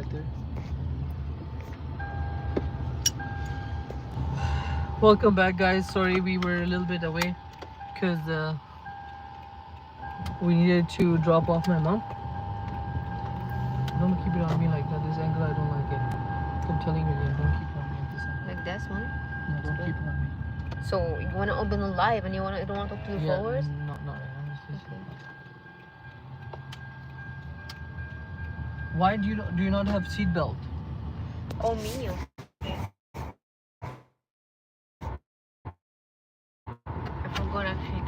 right there. Welcome back, guys. Sorry we were a little bit away because we needed to drop off my mom. Don't keep it on me like that. This angle, I don't like it. I'm telling you again, don't keep it on me at this angle. Like this one? No, don't keep it on me. So you want to open a live and you don't want to talk to your followers? Not right now. Okay. Why do you not have seat belt? Oh, me. I forgot actually.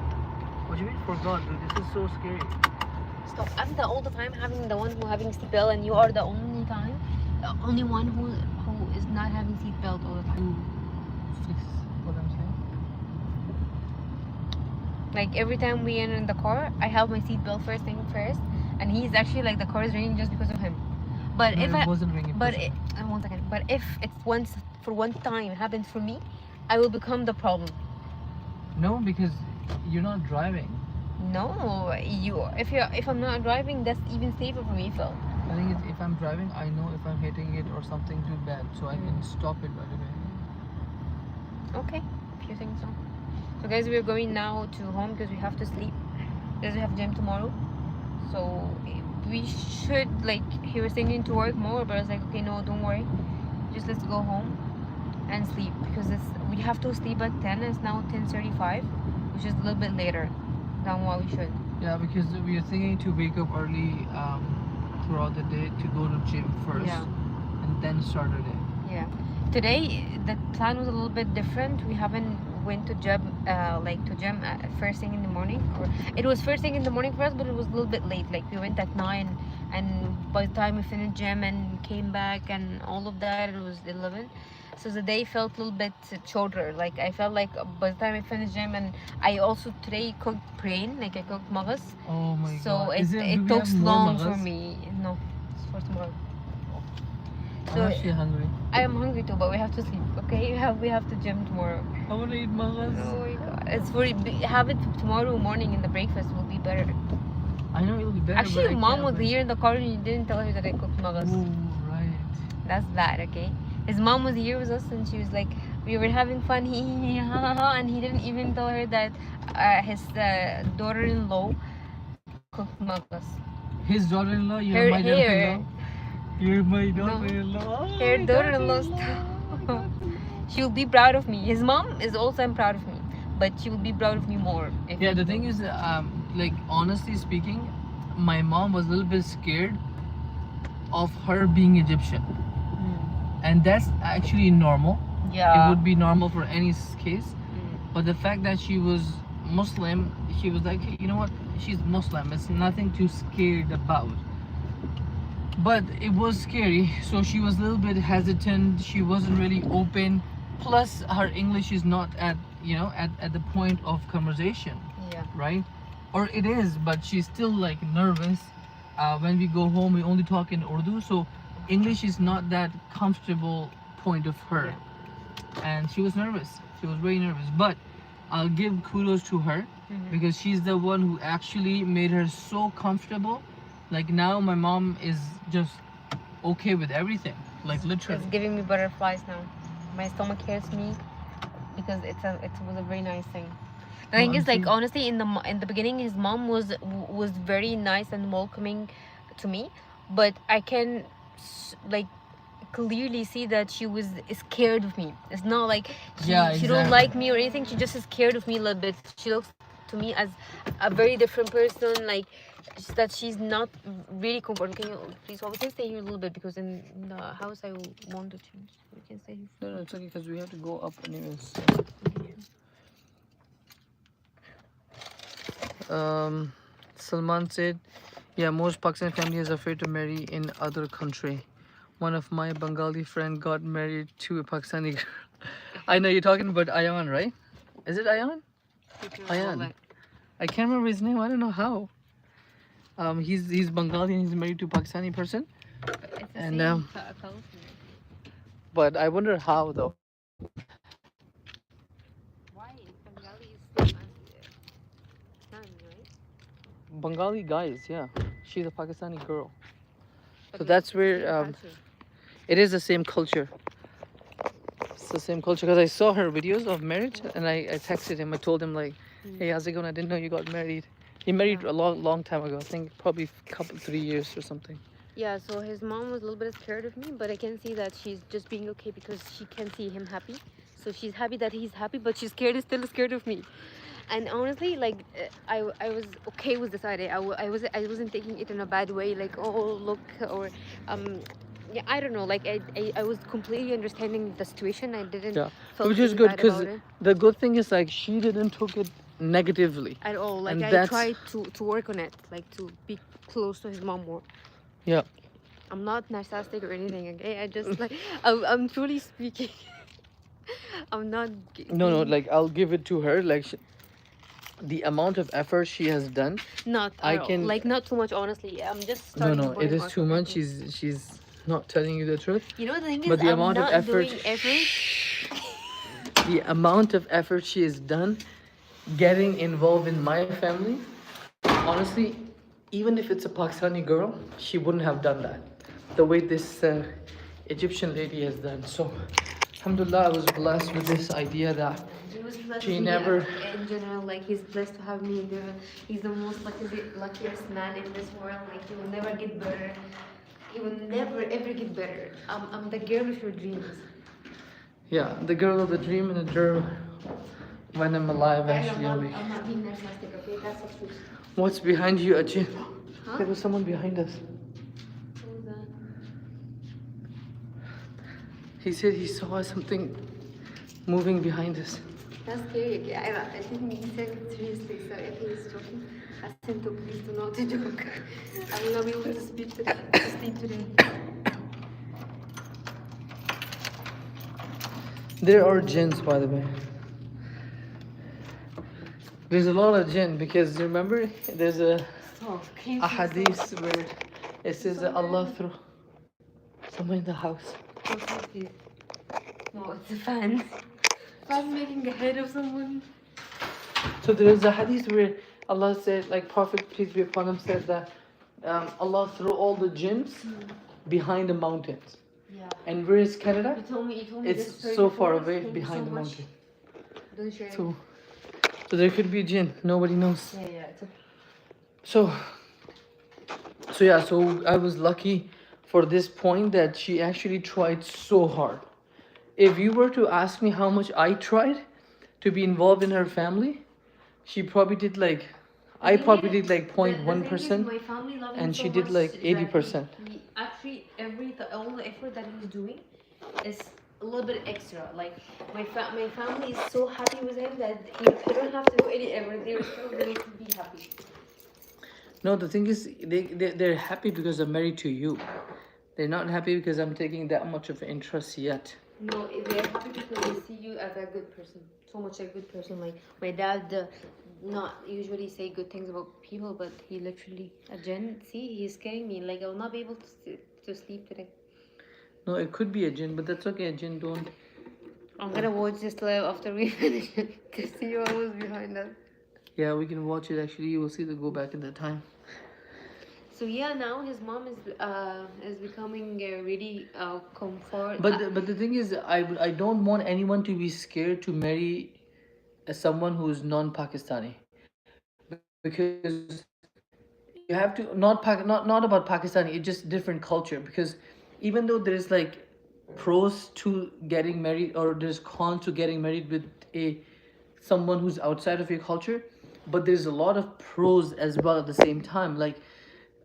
What do you mean forgot, dude? This is so scary. Stop. I'm the all the time having the one who having seatbelt, and you are the only one who is not having seatbelt all the time. Fix what I'm saying. Like every time we enter in the car, I have my seatbelt first, and he's actually like the car is ringing just because of him. But No, if it wasn't ringing. But one second. But if it's once for one time happens for me, I will become the problem. No, because you're not driving. No, if I'm not driving, that's even safer for me, Phil. I think if I'm driving, I know if I'm hitting it or something too bad, so I can stop it right away. Okay, if you think so. So guys, we're going now to home because we have to sleep because we have gym tomorrow. So we should, like, he was thinking to work more, but I was like, okay, no, don't worry, just let's go home and sleep because we have to sleep at 10. It's now 10:35, which is a little bit later than what we should. Yeah, because we are thinking to wake up early throughout the day to go to gym first, and then start the day. Yeah. Today the plan was a little bit different. We haven't went to gym first thing in the morning. Or it was first thing in the morning for us, but it was a little bit late. Like we went at 9, and by the time we finished gym and came back and all of that, it was 11. So the day felt a little bit shorter. Like I felt like by the time I finished gym, and I also today cooked prain, like I cooked magas. Oh my god. So it took long for me. No, it's for tomorrow. I'm actually hungry. I am hungry too, but we have to sleep. Okay, we have to gym tomorrow. I want to eat mangas. Oh my god, it's for have it tomorrow morning in the breakfast will be better. I know it'll be better. Actually, mom was here in the car and you didn't tell her that I cooked mangas. Oh right. That's bad. Okay, his mom was here with us and she was like, we were having fun, and he didn't even tell her that his daughter-in-law cooked mangas. His daughter-in-law, you're my daughter-in-law. You're my daughter-in-law. No. Her daughter-in-law. She'll be proud of me. His mom is also proud of me, but she will be proud of me more. Yeah, the thing is, like honestly speaking, my mom was a little bit scared of her being Egyptian, and that's actually normal. Yeah, it would be normal for any case. But the fact that she was Muslim, she was like, hey, you know what? She's Muslim. It's nothing too scared about. But it was scary, so she was a little bit hesitant. She wasn't really open. Plus, her English is not at at the point of conversation. Yeah. Right? Or it is, but she's still like nervous. When we go home, we only talk in Urdu, so English is not that comfortable point of her. Yeah. And she was nervous. She was very nervous. But I'll give kudos to her because she's the one who actually made her so comfortable. Like now my mom is just okay with everything, like literally. It's giving me butterflies now. My stomach hurts me because it was a very nice thing. The thing is, like, honestly, in the beginning, his mom was very nice and welcoming to me, but I can like clearly see that she was scared of me. It's not like she don't like me or anything. She just is scared of me a little bit. She looks to me as a very different person, like that she's not really comfortable. Can you please hold? We can stay here a little bit because in the house I will want to change. We can stay here. No, it's okay because we have to go up anyways. Salman said, yeah, most Pakistani families are afraid to marry in other country. One of my Bengali friend got married to a Pakistani girl. I know you're talking about Ayan, right? Is it Ayan? Ayan. I can't remember his name. I don't know how. He's Bengali and he's married to a Pakistani person. It's the same color. But I wonder how though. Why? Bengali is same as right? Bengali guys, yeah. She's a Pakistani girl. So that's where It is the same culture. It's the same culture because I saw her videos of marriage and I texted him. I told him like, hey, how's it going? I didn't know you got married. He married a long time ago. I think probably couple 3 years or something. Yeah, so his mom was a little bit scared of me, but I can see that she's just being okay because she can see him happy. So she's happy that he's happy, but she's still scared of me. And honestly, like I was okay with this idea. I wasn't taking it in a bad way, like oh look or um yeah, I don't know. Like I was completely understanding the situation. I didn't felt Which is any good bad because about it the good thing is like she didn't took it negatively. at all. Like And I that's tried to work on it, like to be close to his mom more. yeah. I'm not narcissistic or anything, okay? I just like I'm truly speaking. I'm not No, being like I'll give it to her. Like the amount of effort she has done, not I at all. can. Like not too much, honestly. I'm just No, starting no, it boarding is house too with my much. friends. She's not telling you the truth. You know the thing But is, the I'm amount of not effort, doing effort. the amount of effort she has done getting involved in my family, honestly, even if it's a Pakistani girl, she wouldn't have done that. The way this Egyptian lady has done. So, alhamdulillah, I was blessed with this idea that He was blessed she with me never. in general. Like he's blessed to have me in there. He's the most luckiest man in this world. Like he will never get better. He will never ever get better. I'm the girl of your dreams. Yeah, the girl of the dream and the girl when I'm alive, Guys, actually. I'm not being narcissistic, okay? That's the truth. What's behind you, Ajin? Huh? There was someone behind us. What was that? He said he saw something moving behind us. That's scary. Okay, I didn't take it seriously. So if he's joking, ask him to please do not joke. I will not be able to sleep today. There are jinns, by the way. There's a lot of jinn because remember there's a hadith where it says that Allah through someone in the house. No, it's a fan. Fan making a head of someone. So there is a hadith where Allah said, like Prophet peace be upon him says that Allah threw all the jinns behind the mountains. Yeah. And where is Canada? You told me it's this story so before. far away Thank behind you so the much. mountain. Don't share it. So there could be jinn. Nobody knows. Yeah, it's okay. So I was lucky for this point that she actually tried so hard. If you were to ask me how much I tried to be involved in her family, she probably did like, I probably did like 0.1%, and she did like 80%. Actually, all the effort that he's doing is a little bit extra. Like my family is so happy with him that you don't have to do any effort. They're still going to be happy. No, the thing is, they're happy because they're married to you. They're not happy because I'm taking that much of interest yet. No, they're happy because they see you as a good person. So much a good person. Like my dad, not usually say good things about people, but he literally, Jen, see, he's scaring me. Like I will not be able to sleep today. No, it could be a jinn, but that's okay. A jinn don't. I'm gonna watch this live after we finish it to see what was behind us. Yeah, we can watch it. Actually, you will see the go back in the time. So yeah, now his mom is becoming really comfort. But the thing is, I don't want anyone to be scared to marry someone who's non-Pakistani, because you have to not about Pakistani. It's just different culture, because even though there's like pros to getting married or there's cons to getting married with someone who's outside of your culture, but there's a lot of pros as well at the same time. Like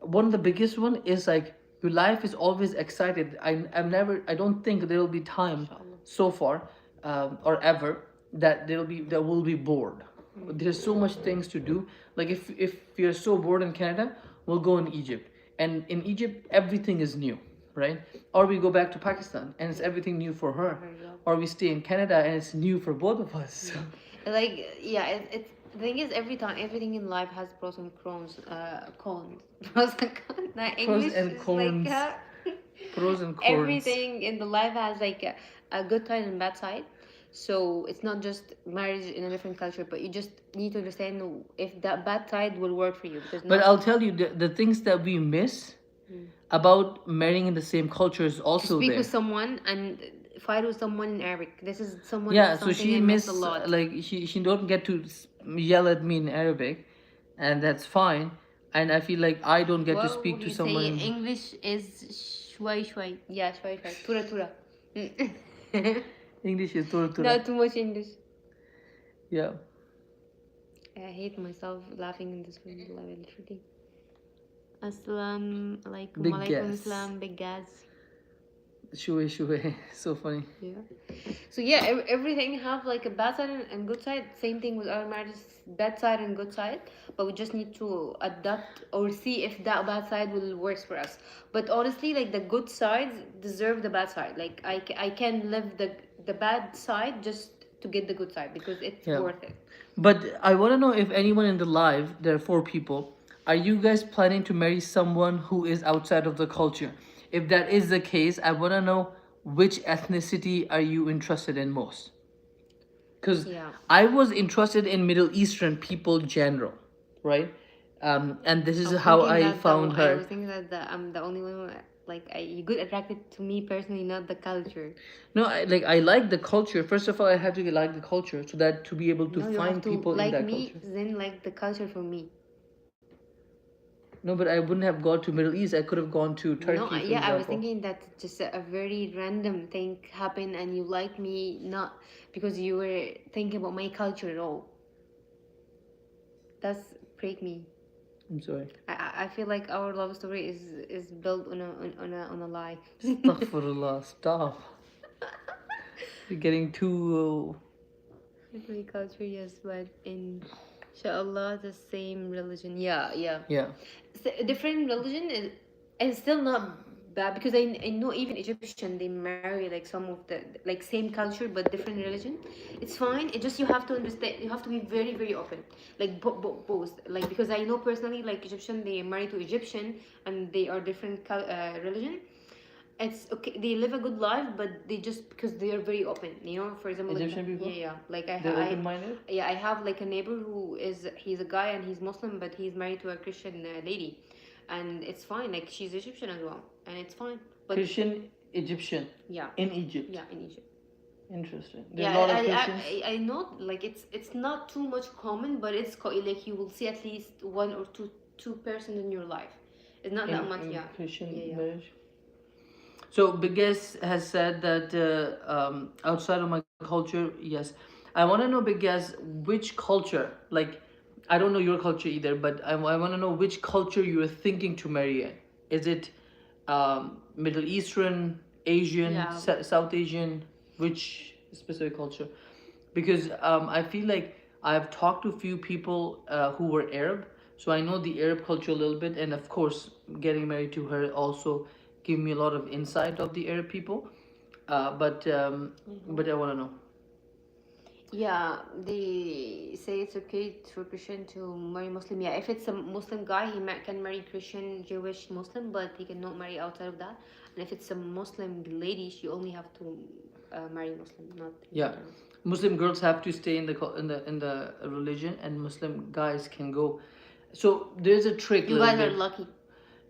one of the biggest one is like your life is always excited. I don't think there will be time so far or ever that there will be bored. There's so much things to do. Like if you're so bored in Canada, we'll go in Egypt, and in Egypt everything is new, right? Or we go back to Pakistan and it's everything new for her, or we stay in Canada and it's new for both of us. Like yeah, it's the thing is everything in life has pros and cons. Pros and cons. Pros and cons. Pros and cons. Everything in the life has like a good side and bad side. So it's not just marriage in a different culture, but you just need to understand if that bad side will work for you. But I'll tell you the things that we miss, about marrying in the same culture is To also speak there. with someone and fight with someone in Arabic. This is Yeah, so something she I miss a miss lot. like she don't get to yell at me in Arabic, and that's fine. And I feel like I don't get to What speak would to you say? someone English is shway shway. Yeah, shway shway. Tura tura. English is tura tura. Not too much English. Yeah, I hate myself laughing in this room literally. Assalamu alaikum. big Alaikum guess. assalam, big guys. Shuey shuey, so funny. Yeah. So yeah, everything have like a bad side and good side. Same thing with our marriages, bad side and good side. But we just need to adapt or see if that bad side will work for us. But honestly, like the good sides deserve the bad side. Like I can live the bad side just to get the good side because it's Yeah. worth it. But I want to know if anyone in the live, there are four people, are you guys planning to marry someone who is outside of the culture? If that is the case, I want to know which ethnicity are you interested in most? Because Yeah. I was interested in Middle Eastern people general, right? And this is how I found I her. was thinking that I'm the only one who, like you get attracted to me personally, not the culture. No, I like the culture. First of all, I have to like the culture so that to be able to No, you have find to people in like that me, culture. then like the culture for me. No, but I wouldn't have gone to Middle East. I could have gone to No, Turkey, for yeah, I was example. thinking that just a very random thing happened and you like me not because you were thinking about my culture at all. That's break me. I'm sorry. I feel like our love story is built on a lie. Astaghfirullah, stop. You're getting too. My culture, yes, but inshallah the same religion. Yeah, yeah. Yeah. Different religion is still not bad because I know even Egyptian they marry like some of the like same culture but different religion. It's fine. It just you have to understand. You have to be very open. Like both. Like because I know personally like Egyptian they marry to Egyptian and they are different religion. It's okay. They live a good life, but they just because they are very open. You know, for example, like Egyptian people? yeah, yeah. Like They're open minded? yeah, I have like a neighbor who is he's a guy and he's Muslim, but he's married to a Christian lady, and it's fine. Like she's Egyptian as well, and it's fine. But Christian Egyptian. yeah, In Egypt. yeah, in Egypt. Interesting. There are Yeah, a lot of Christians. I know like it's not too much common, but it's like you will see at least one or two person in your life. It's not that much. In Yeah, Christian yeah, yeah. marriage. So Biggest has said that outside of my culture, yes. I want to know Biggest which culture, like I don't know your culture either, but I want to know which culture you are thinking to marry in. Is it Middle Eastern, Asian, Yeah. South Asian, which specific culture? Because I feel like I've talked to a few people who were Arab, so I know the Arab culture a little bit, and of course, getting married to her also gave me a lot of insight of the Arab people. But I want to know. Yeah, they say it's okay for Christian to marry Muslim. Yeah, if it's a Muslim guy, can marry Christian, Jewish, Muslim, but he cannot marry outside of that. And if it's a Muslim lady, she only have to marry Muslim, not Yeah, Muslim girls have to stay in the religion, and Muslim guys can go. So there's a trick. You little guys are bit. lucky.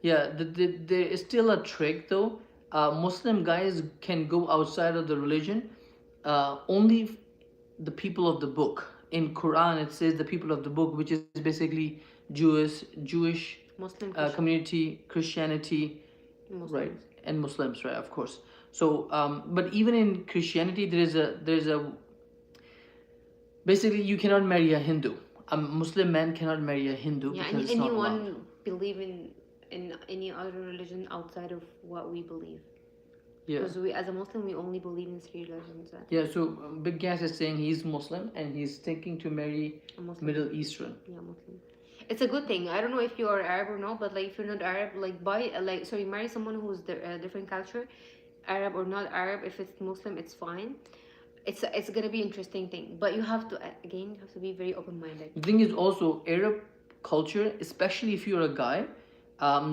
Yeah, there is still a trick though. Muslim guys can go outside of the religion. Only the people of the book. In Quran, it says the people of the book, which is basically Jewish Muslim, Christian. community, Christianity, Muslims. right, and Muslims, right, of course. So, but even in Christianity, there's a basically you cannot marry a Hindu. A Muslim man cannot marry a Hindu Yeah, because it's not allowed. anyone believe in any other religion outside of what we believe. Yeah. Because we, as a Muslim, we only believe in three religions. Yeah, so Big Gas is saying he's Muslim and he's thinking to marry A Muslim. Middle Eastern. Yeah, Muslim. It's a good thing. I don't know if you are Arab or not, but like if you're not Arab, like marry someone who's different culture, Arab or not Arab. If it's Muslim, it's fine. It's gonna be interesting thing, but you have to again you have to be very open minded. The thing is also Arab culture, especially if you're a guy,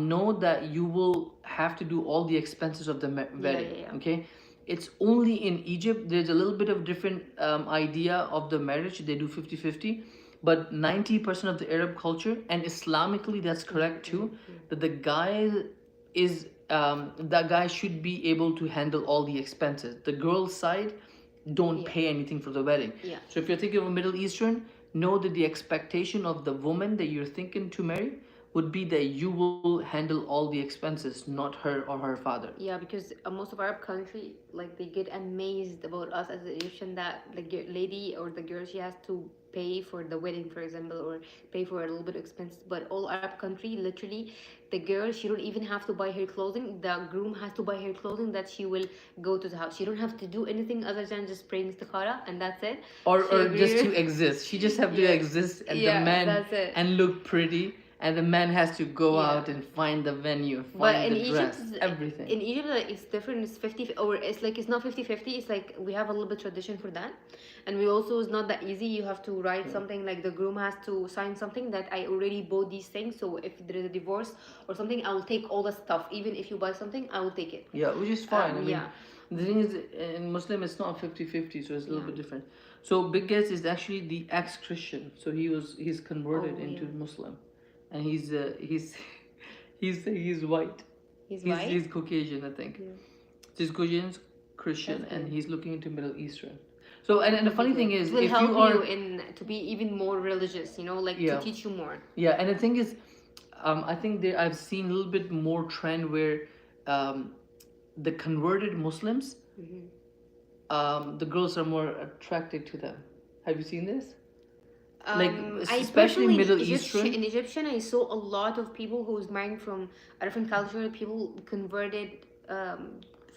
know that you will have to do all the expenses of the wedding. Yeah. Okay, it's only in Egypt there's a little bit of different idea of the marriage. They do 50-50, but 90% of the Arab culture and Islamically that's correct too. That the guy is the guy should be able to handle all the expenses. The girl's side don't Yeah. pay anything for the wedding. Yeah. So if you're thinking of a Middle Eastern, know that the expectation of the woman that you're thinking to marry would be that you will handle all the expenses, not her or her father. Yeah, because most of Arab country, like they get amazed about us as Egyptian that the lady or the girl, she has to pay for the wedding, for example, or pay for a little bit of expenses. But all Arab country, literally, the girl, she don't even have to buy her clothing. The groom has to buy her clothing that she will go to the house. She don't have to do anything other than just praying istikhara, and that's it. Or just to exist. She just have to Yeah. exist, and Yeah, the man that's it. and look pretty, and the man has to go Yeah. out and find the venue, But find in the Egypt, dress, everything. in Egypt, like, it's different. It's 50, or it's like it's not 50-50. It's like we have a little bit tradition for that, and we also, it's not that easy. You have to write something, like the groom has to sign something that I already bought these things. So if there is a divorce or something, I will take all the stuff. Even if you buy something, I will take it. Yeah, which is fine. I mean, yeah. the thing is, in Muslim, it's not 50-50, so it's a little Yeah. bit different. So Big Guess is actually the ex-Christian. So he's converted Oh, into yeah. Muslim, and he's white. He's white. He's Caucasian, I think. Yeah. He's Caucasian, Christian, That's and good. he's looking into Middle Eastern. So and the funny thing is, it will if help you are in to be even more religious. You know, like Yeah. to teach you more. Yeah, and the thing is, I think I've seen a little bit more trend where the converted Muslims, the girls are more attracted to them. Have you seen this? Like, I especially personally, Middle Egyptian, Eastern. in Egyptian, I saw a lot of people who was marrying from a different culture. People converted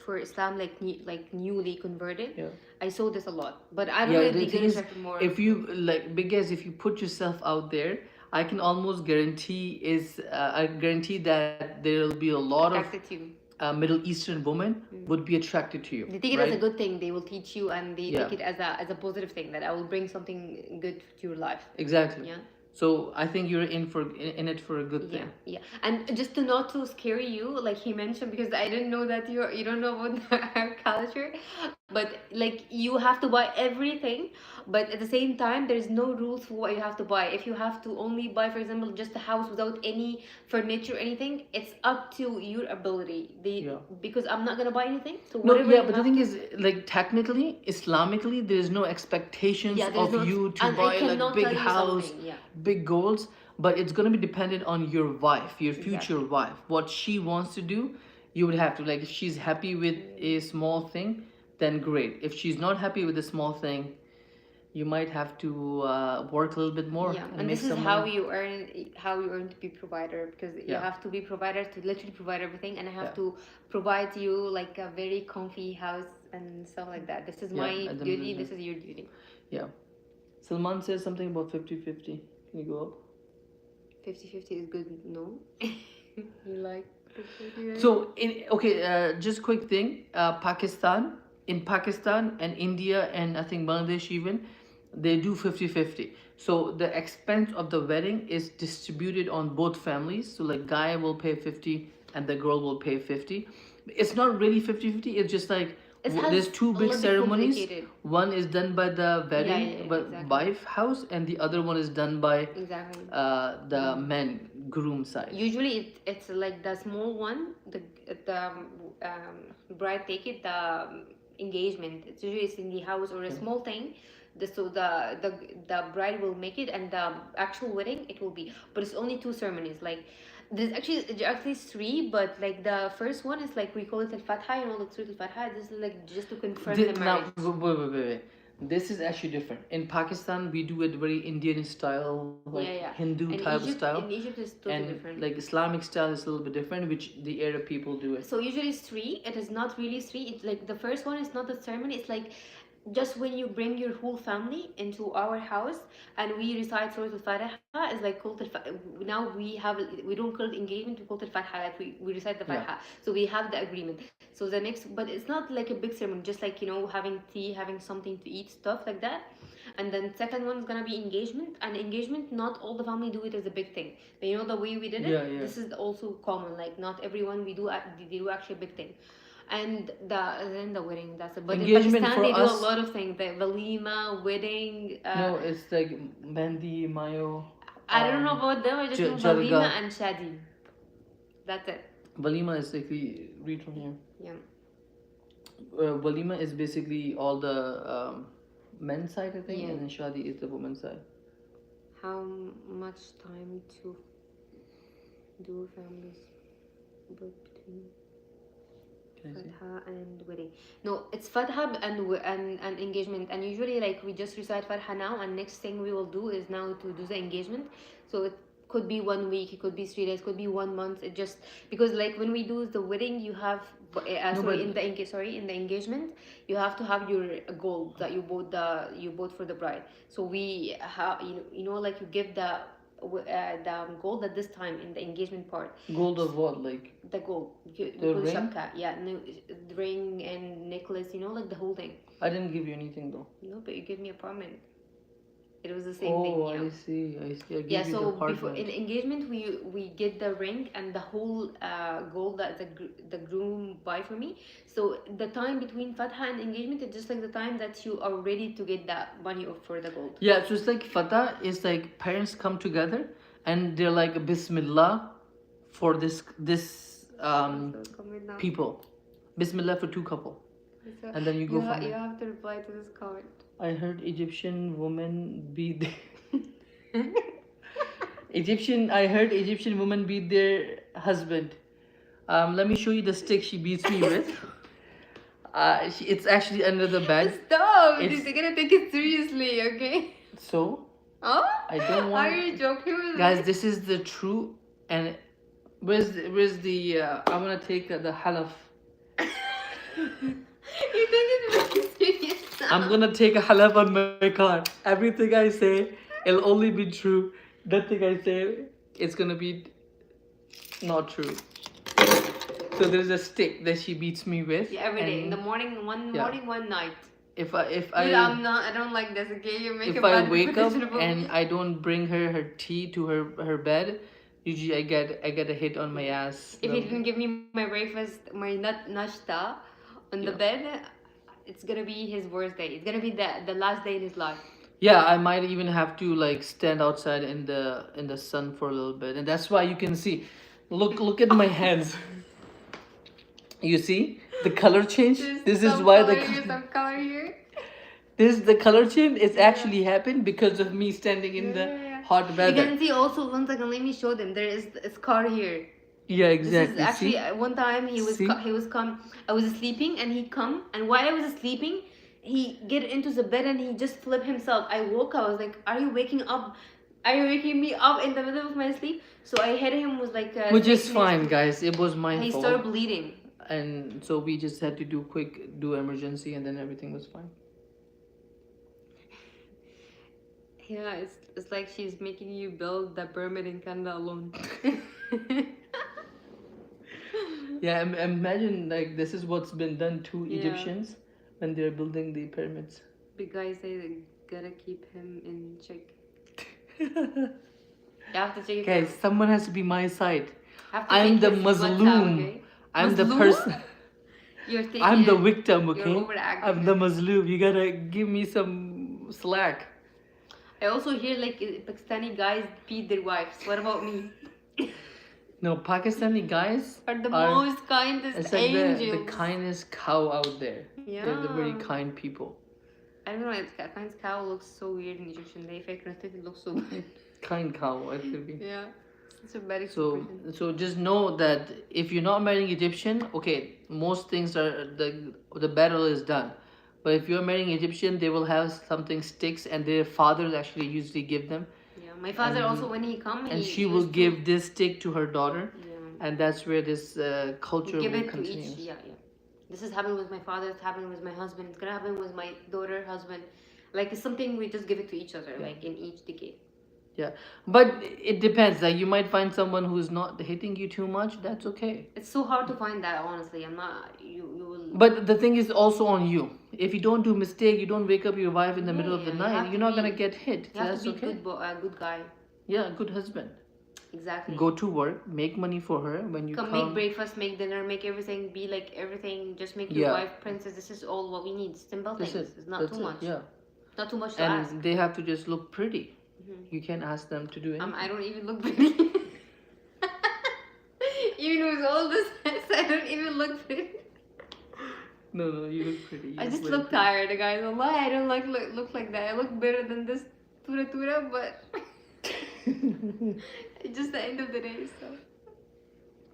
for Islam, like newly converted. Yeah. I saw this a lot, but I don't Yeah, know if the they thing get is, attracted more. if you like, because if you put yourself out there, I can almost guarantee I guarantee that there will be a lot of attracted to you. Middle Eastern women would be attracted to you. They take it right? as a good thing. They will teach you, and they Yeah. take it as a positive thing that I will bring something good to your life. Exactly. Yeah. So I think you're in it for a good Yeah, thing. yeah, and just to not to scare you, like he mentioned, because I didn't know that you don't know about our culture, but like you have to buy everything, but at the same time, there's no rules for what you have to buy. If you have to only buy, for example, just a house without any furniture or anything, it's up to your ability. Yeah. Because I'm not gonna buy anything. So No, whatever yeah, you but the have thing to- is, like technically, Islamically, there's no expectations Yeah, there's of no- you to and I buy like cannot big tell you house, something, yeah. big goals, but it's gonna be dependent on your wife, your future Exactly. wife, what she wants to do. You would have to like if she's happy with a small thing, then great. If she's not happy with a small thing, you might have to work a little bit more. Yeah, and make this is some how money. you earn to be provider, because you Yeah. have to be provider to literally provide everything, and I have Yeah. to provide you like a very comfy house and stuff like that. This is Yeah, my at the duty. middle. This is your duty. Yeah. Salman says something about 50-50. Can you go up? 50-50 is good. No, you like 50-50, right? So, just quick thing. In Pakistan and India and I think Bangladesh even, they do 50-50. So the expense of the wedding is distributed on both families. So like guy will pay 50 and the girl will pay 50. It's not really 50-50. It's just like It has there's two a big little bit ceremonies. complicated. One is done by the wedding, yeah, but exactly. wife house, and the other one is done by Exactly. the men groom side. Usually it's like the small one, the bride take it, the engagement. It's usually it's in the house or a small thing. So the bride will make it, and the actual wedding it will be. But it's only 2 ceremonies. Like there's actually 3, but like the first one is like we call it al-Fatha, you know, like Surah al-Fatha. This is like just to confirm the marriage. Now, wait. This is actually different. In Pakistan, we do it very Indian style, like Hindu In type Egypt, style. In Egypt, it's totally And different. like Islamic style is a little bit different, which the Arab people do it. So usually it's 3. It is not really 3. It's like the first one is not the ceremony. It's like just when you bring your whole family into our house and we recite Surah Al-Fatiha, is like called now we don't call it engagement, we call it Fatiha, like we recite the Fatiha. So we have the agreement. So the next, but it's not like a big ceremony, just like, you know, having tea, having something to eat, stuff like that. And then second one is gonna be engagement. And engagement, not all the family do it as a big thing. But you know the way we did it? Yeah. This is also common. Like not everyone they do actually a big thing. And then the wedding, that's it. But Engagement in Pakistan, for they do us- a lot of things. The walima, wedding. No, it's like Mehndi, Mayo. I don't know about them. I just know Jalga. walima and shadi. That's it. Walima is basically, read from here. Yeah. Walima is basically all the men's side, I think, Yeah. and then Shadi is the woman's side. How much time to do families book between Can I see? Fatha and wedding? No, it's Fatha and engagement. And usually, like, we just recite Fatha now, and next thing we will do is now to do the engagement. So it could be 1 week, it could be 3 days, could be 1 month. It just because like when we do the wedding, you have No, sorry but- in the engagement, you have to have your gold that you bought for the bride. So we have like you give the gold at this time in the engagement part. Gold of what? Like The gold, The ring? shapka, yeah, no, the ring and necklace, like the whole thing. I didn't give you anything though. No, but you gave me apartment. It was the same thing. Oh, Yeah. I see. I gave Yeah, you so the before apartment. in engagement we get the ring and the whole gold that the groom buy for me. So the time between fatha and engagement is just like the time that you are ready to get that money for the gold. Yeah, so it's like Fatah is like parents come together and they're like Bismillah for this people. Bismillah for two couple. So And then you go from you there. have to reply to this comment. I heard Egyptian women beat I heard Egyptian women beat their husband. Let me show you the stick she beats me with. It's actually under the bed. Stop! It's- They're gonna take it seriously, okay? So Oh? I don't want. Are you joking with Guys, me? this is the true and where's the I want to take the halaf. You think it's really serious now? I'm gonna take a halaf on my car. Everything I say, it'll only be true. Nothing I say, it's gonna be not true. So there's a stick that she beats me with. Yeah, every day. In and the morning, one night. If Dude, I I don't like this, okay? You make a if I bad wake up reputation about and me. I don't bring her tea to her bed, usually I get a hit on my ass. If he didn't give me my breakfast, my nashta on the Yeah. bed, it's gonna be his worst day. It's gonna be the last day in his life. Yeah, I might even have to like stand outside in the sun for a little bit, and that's why you can see. Look at my hands. You see the color change. This is why some color here. the color change is actually happened because of me standing in the hot You weather. can see also, one second, let me show them. There is a scar here. Yeah, This exactly. is actually See? one time he was See? come. I was sleeping and he come, and while I was sleeping, he get into the bed and he just flip himself. I woke. I was like, "Are you waking up? Are you waking me up in the middle of my sleep?" So I hit him with like. Which is snake fine, snake. guys. It was my He fault. started bleeding. And so we just had to do emergency, and then everything was fine. Yeah, it's like she's making you build the pyramid in Canada alone. Yeah, imagine like this is what's been done to Yeah. Egyptians when they're building the pyramids. Big guys say they gotta keep him in check. You have to check it. Guys, someone has to be my side. Have to I'm take the his blood Mazloom. down, okay? I'm the Mazloom? person. You're taking I'm the it. victim, You're okay? overacting I'm the it. Mazloom. You gotta give me some slack. I also hear like Pakistani guys beat their wives. What about me? No, Pakistani guys Are the are most kindest it's like angels. the kindest cow out there. Yeah. They're the very kind people. I don't know. It's kind cow looks so weird in Egyptian. They fake it looks so bad. Kind cow, it could be. Yeah. Such a bad So, expression. so just know that if you're not marrying Egyptian, okay, most things are the battle is done. But if you're marrying Egyptian, they will have something sticks, and their fathers actually usually give them, Yeah. My father and- also when he come and he she will used to- give this stick to her daughter, Yeah. and that's where this culture Give will it to continue. each. Yeah, yeah. This is happening with my father. It's happening with my husband. It's gonna happen with my daughter, husband. Like it's something we just give it to each other. Yeah. Like in each decade. Yeah, but it depends. Like you might find someone who's not hitting you too much. That's okay. It's so hard to find that. Honestly, I'm not. You will. But the thing is also on you. If you don't do mistake, you don't wake up your wife in the middle of the Yeah, you night. have You're to not gonna be- get hit. You have That's to be okay. good guy. Yeah, good husband. Exactly. Go to work, make money for her when you Come come. make breakfast, make dinner, make everything. Be like everything. Just make your Yeah. wife princess. This is all what we need. Simple That's things. it. It's not That's too it. much. Yeah, Not too much to ask. and they have to just look pretty. Mhm. You can't ask them to do anything. I don't even look pretty. Even with all this, I don't even look pretty. No, you look pretty. You I just very look pretty. tired, guys. Wallahi, I don't look like that. I look better than this tura, but it's just the end of the day, so.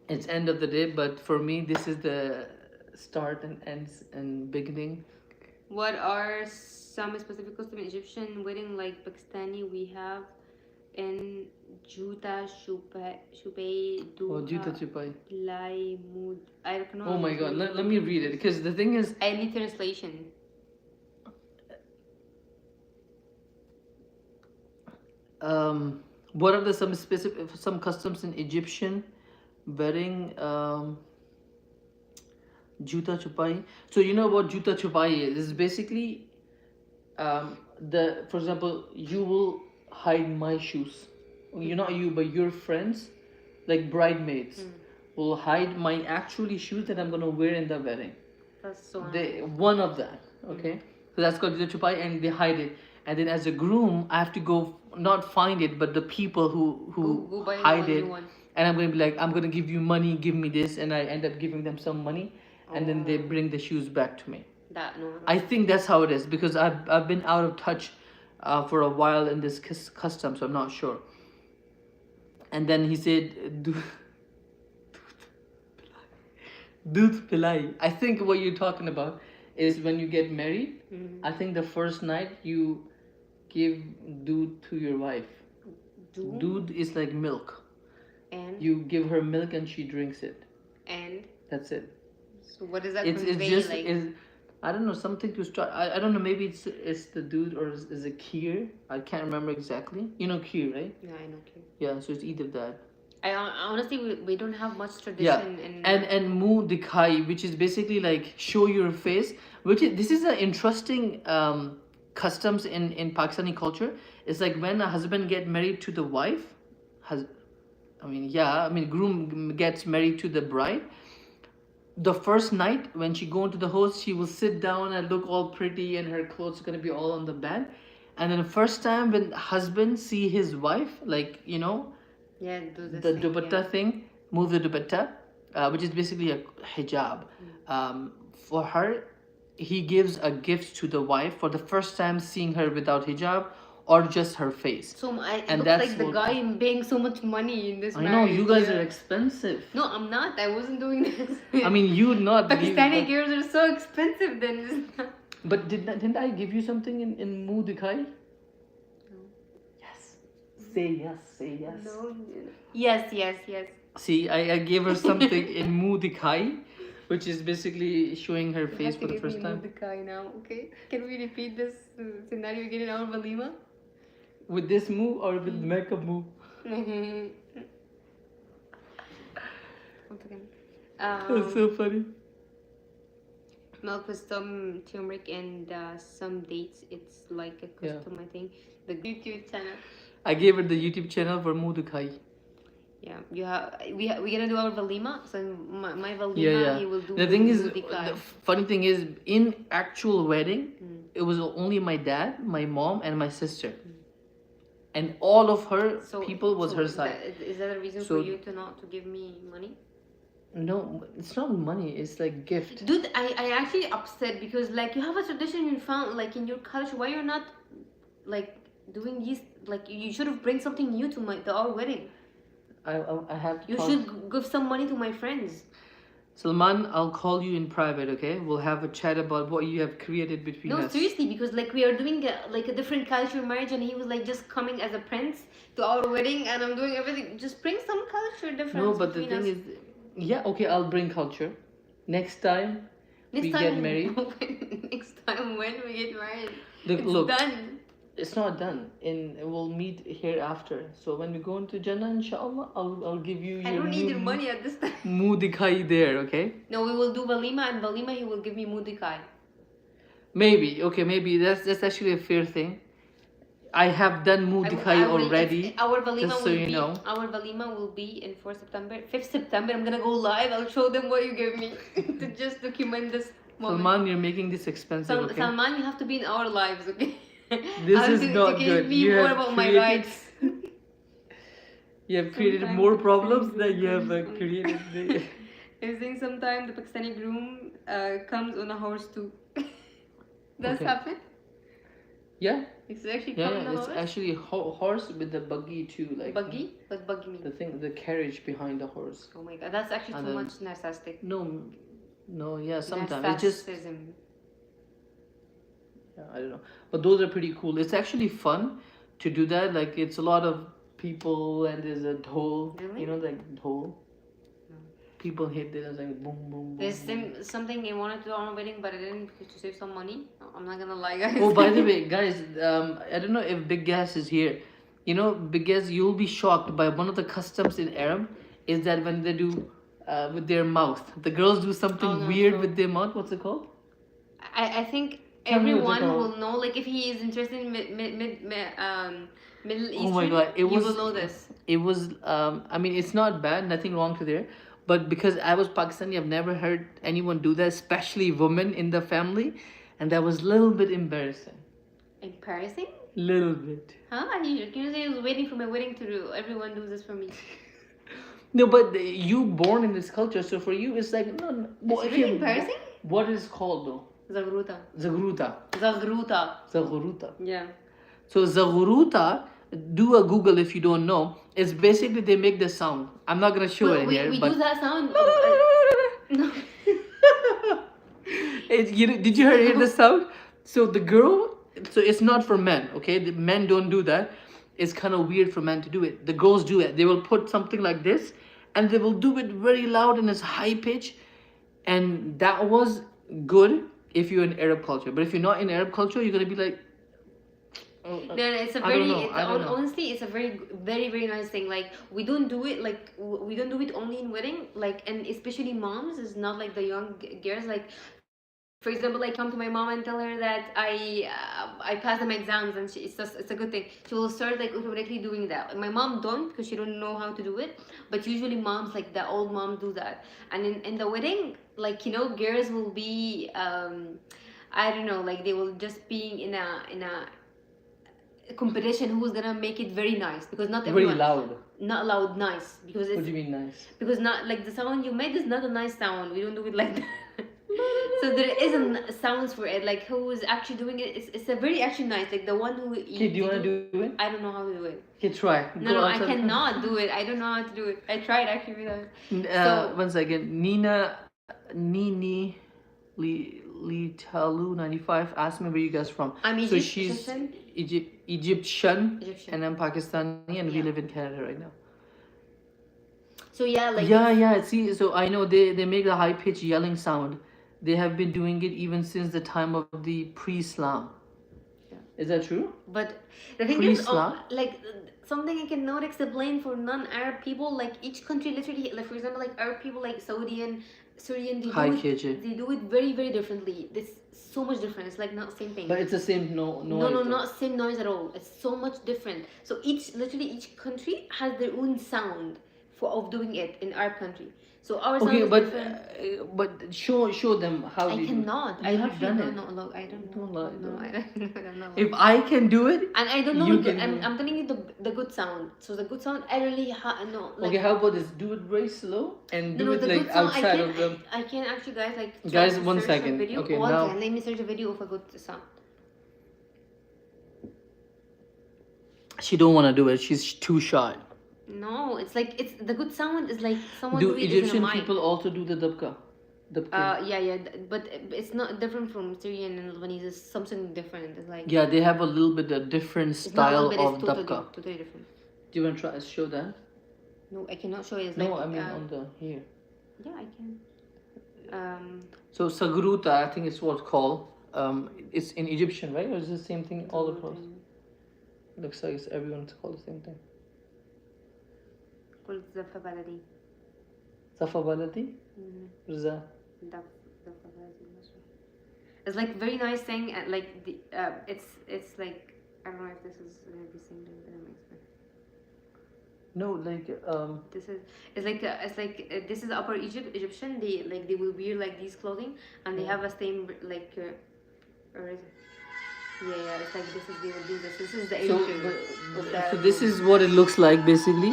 It's end of the day, but for me, this is the start and ends and beginning. What are some specific custom in Egyptian wedding like Pakistani we have in Juta Shupay Oh, Juta Duha Chupai. Lai Mood. I don't know. Oh my god, let me read it, because the thing is, I need translation. what are the some customs in Egyptian wedding? Juta Chupai. So you know what Juta Chupai is? It's basically for example, you will hide my shoes. You're not you, but your friends, like bridesmaids, will hide my actually shoes that I'm gonna wear in the wedding. That's so One of that, okay? So that's called Juta Chupai, and they hide it. And then as a groom, I have to go not find it, but the people who Go buy hide the it, one. and I'm gonna be like, I'm gonna give you money, give me this, and I end up giving them some money, and then they bring the shoes back to me. That no. I think that's how it is, because I've been out of touch for a while in this custom, so I'm not sure. And then he said, Dudh Pilai. I think what you're talking about is when you get married. I think the first night you give dudh to your wife. Dudh is like milk. And You give her milk and she drinks it. and That's it. so what does that It's convey? just like I don't know, something to start. I don't know, maybe it's the dude, or is it kheer? I can't remember exactly. You know kheer, right? yeah, I know. Okay. Yeah, so it's either that. Honestly, we don't have much Yeah, tradition in and mu dikhai, which is basically like show your face. This is an interesting customs in Pakistani culture. It's like when a husband get married to the wife, groom gets married to the bride. The first night when she go into the house, she will sit down and look all pretty, and her clothes are gonna be all on the bed. And then the first time when husband see his wife, like yeah, do this the thing, dupatta thing, move the dupatta, which is basically a hijab. For her, he gives a gift to the wife for the first time seeing her without hijab or just her face. So it And looks that's like the what- guy paying so much money in this I know marriage. you guys yeah. are expensive. No, I'm not. I wasn't doing this. I mean, you not. Pakistani you, girls are so expensive then. but didn't I give you something in Mu Dikhai? No. Yes. Say yes. Say yes. No. Yes. See, I gave her something in Mu Dikhai, which is basically showing her face for the first time. Now, okay? Can we repeat this scenario again in our walima? With this move or with makeup move? Once again. That's so funny. Milk with some turmeric and some dates. It's like a custom, I think. The YouTube channel. I gave her the YouTube channel for Mu Dikhai. Yeah, we're gonna do our walima. So my walima, Yeah. he will do. The thing is, Mudikai. the funny thing is, in actual wedding, it was only my dad, my mom, and my sister. And all of her people was her side. Is that a reason So- for you to not to give me money? No, it's not money. It's like gift. Dude, I actually upset because like you have a tradition you found like in your culture. Why you're not like doing these? Like you should have bring something new to our wedding. I have to You talk. should give some money to my friends. Salman, I'll call you in private, okay? We'll have a chat about what you have created between No, us. seriously, because like we are doing like a different culture marriage, and he was like just coming as a prince to our wedding, and I'm doing everything. Just bring some culture difference. No, but the between thing us. is, yeah, okay, I'll bring culture. Next time we get married. Next time when we get married, Look, done. it's not done. We'll meet hereafter. So when we go into Jannah, inshallah, I'll give you. I don't need your money at this time. Mu dikhai there, okay? No, we will do walima, and walima he will give me mudikai. Maybe, okay, maybe that's actually a fair thing. I have done mu dikhai already. Our walima just so will you be. know. Our walima will be in 4 September. 5th September, I'm gonna go live. I'll show them what you gave me to just document this moment. Salman, you're making this expensive, okay? Salman, you have to be in our lives, okay? This is not to good. me You more have about my created- rights. You have created Sometimes more it problems seems than you have sometimes- created. I was saying sometime the Pakistani groom comes on a horse too. That's Okay. happened? Yeah. It's actually Yeah, come on yeah. a It's horse? actually horse with the buggy too, like Buggy? What buggy mean? the thing, the carriage behind the horse. Oh my god, that's actually And too then- much narcissistic. No, yeah. Sometimes it's just Narcissism. yeah, I don't know, but those are pretty cool. It's actually fun to do that. Like it's a lot of people and there's a dhol. Really? You know, like dhol. No. People hit it as like boom, boom, boom. There's boom. something I wanted to do on a wedding, but I didn't because to save some money. I'm not gonna lie, guys. Oh, by the way, guys, I don't know if Big Gas is here. You know, Big Gas, you'll be shocked by one of the customs in Arab is that when they do with their mouth, the girls do something Oh, no, weird no. with their mouth. What's it called? I think Tell me what's it everyone called. will know. Like if he is interested in Middle Eastern, Oh my God, you will know this. It was. I mean, it's not bad. Nothing wrong to there. But because I was Pakistani, I've never heard anyone do that, especially women in the family, and that was a little bit embarrassing. Embarrassing? Little bit. Huh? Can you say I was waiting for my wedding to do? Everyone does this for me. No, but you born in this culture, so for you it's like no. It's if really you- embarrassing? What is it called though? Zagruta. Zagruta. Zagruta. Zagruta. Yeah. So Zagruta, do a Google if you don't know. It's basically they make the sound. I'm not gonna show it we here, we but do that sound. No. did you hear the sound? So the girl, so it's not for men, okay? The men don't do that. It's kind of weird for men to do it. The girls do it. They will put something like this, and they will do it very loud and it's high pitch, and that was good if you're in Arab culture. But if you're not in Arab culture, you're gonna be like. No, it's a I don't very, know, I don't know. honestly, it's a very nice thing. Like we don't do it like we don't do it only in wedding. Like and especially moms is not like the young girls. Like for example, like come to my mom and tell her that I passed my exams and it's a good thing. She will start like automatically doing that. My mom don't because she don't know how to do it. But usually moms like the old moms do that. And in the wedding, like you know, girls will be I don't know, like they will just be in a competition who's gonna make it very nice because not Very everyone loud. not loud nice because What it's do you mean nice? because not like the sound you made is not a nice sound. We don't do it like that. So there isn't sounds for it. Like who is actually doing it? It's a very actually nice. Like the one who. Okay, do you wanna do it? I don't know how to do it. Okay, try. No, I cannot do it. I don't know how to do it. I tried actually with that. So- One second. Nini Litalu 95 asked me where you guys from. I'm So she's Egyptian. Egyptian, Egyptian. and I'm Pakistani, and we Yeah. live in Canada right now. So yeah, like Yeah. See, so I know they make a high pitched yelling sound. They have been doing it even since the time of the pre-Islam. Yeah. Is that true? But the thing is, Pre-Islam? like something I cannot explain for non-Arab people. Like each country, literally, like for example, like Arab people, like Saudi and Syrian, Hi, KJ. they do it very differently. It's so much different. It's like not same thing. But it's the same no. No, not same noise at all. It's so much different. So each country has their own sound for of doing it in our country. So our sound Okay, is but different. but show them how I they do. cannot. You I have actually done don't it. know. Look, I don't Don't know. lie, No, don't. I don't know. If I can do it, And I don't know. You The good, can do it. I'm telling you the good sound. So the good sound, I really no. Like, okay, how about this? Do it very slow and do no, it the like good sound. outside of the. I can actually, guys, like. try Guys, to 1 search a second. Video. Okay, One now- second, let me search a video of a good sound. She don't want to do it. She's too shy. No, it's like it's the good sound is like someone Do doing it in a Egyptian mic. people also do the dabka? Yeah, but it's not different from Syrian and Lebanese. It's something different. It's like Yeah, they have a little bit a different it's not a style little of bit, it's dabka. totally different. Do you want to try show that? No, I cannot show you. It's No, like, I mean on the here. yeah, I can. So sagruta, I think it's what's called. It's in Egyptian, right? Or is it the same thing all across? Looks like it's everyone's called the same thing. قلت زفة بلدي. Safa baladi? What is that? زفة بلدي. It's like very nice thing and like the it's like I don't know if this is gonna be same thing that I'm explaining. No, like This is this is Upper Egyptian. They will wear like these clothing and they have a same like or is it? Yeah, it's like this is they will do this. This is the so. entry. So this is what it looks like basically.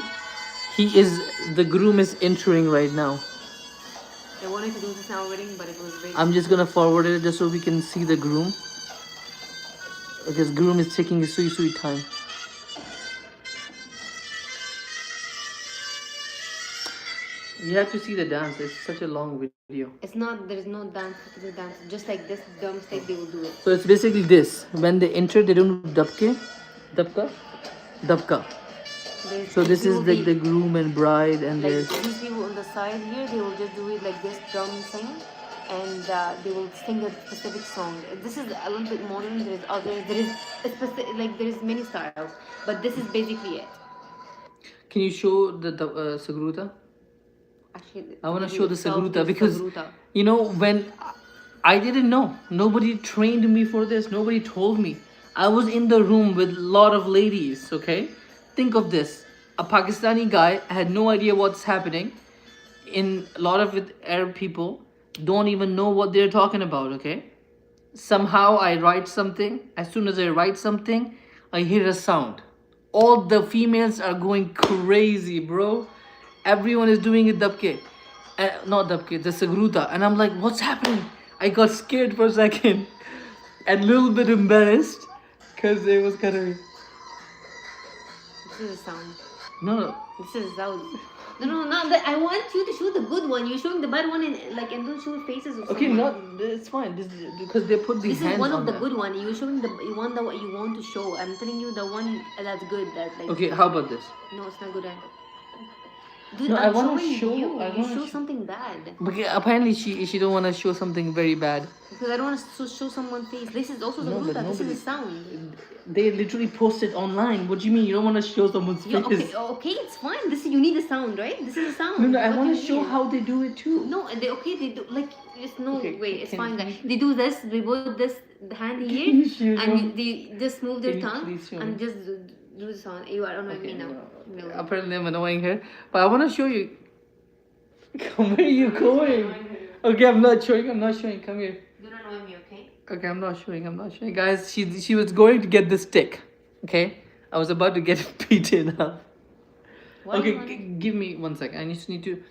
The groom is entering right now. I wanted to do this in our wedding, but it was very. I'm just gonna forward it just so we can see the groom. Because groom is taking his sweet time. You have to see the dance. It's such a long video. It's not. There is no dance. It is dance. Just like this drum step, they will do it. So it's basically this. When they enter, they don't do dabka. So this is like the groom and bride, and like there's these people on the side here. They will just do it like this drum thing, and they will sing a specific song. This is a little bit modern. There is other. There is a specific, like there is many styles, but this is basically it. Can you show the sagruta? Actually, I want to show the sagruta because you know when I didn't know. Nobody trained me for this. Nobody told me. I was in the room with a lot of ladies. Okay, think of this: a Pakistani guy had no idea what's happening. In a lot of Arab people don't even know what they're talking about. Okay, somehow I write something. As soon as I write something, I hear a sound. All the females are going crazy, bro. Everyone is doing it dabke. Not dabke, the sagruta. And I'm like, what's happening? I got scared for a second. And a little bit embarrassed. Because it was kind of... This is a sound. No. This is a sound. No. I want you to show the good one. You're showing the bad one and don't show faces of Okay, someone. it's fine. Because they put these hands on This is one of the that. good one. You're showing the one that what you want to show. I'm telling you the one that's good. That like. Okay, how about this? No, it's not good. Dude, No, I'm I want to showing show. you show something bad. Okay, apparently she don't want to show something very bad. Because I don't want to show someone's face. This is also the No, root. but This is nobody- a sound. They literally post it online. What do you mean? You don't want to show someone's face? Okay, it's fine. This is you need a sound, right? This is a sound. No, I What want do to you show need? how they do it too. No, they do like it's no Okay, way. It's can- fine. can Guys. you- They do this. They put this the hand you here, show them? and they just move their Can you tongue please show and me? just do the sound. You are annoying me now. Really. Apparently I'm annoying her. But I want to show you. Where are you going? Okay, I'm not showing. Come here. Do not annoy me, okay? Okay, I'm not showing. Guys, she was going to get the stick. Okay? I was about to get beaten up. Why Okay, you wanna- give me 1 second. I just need to.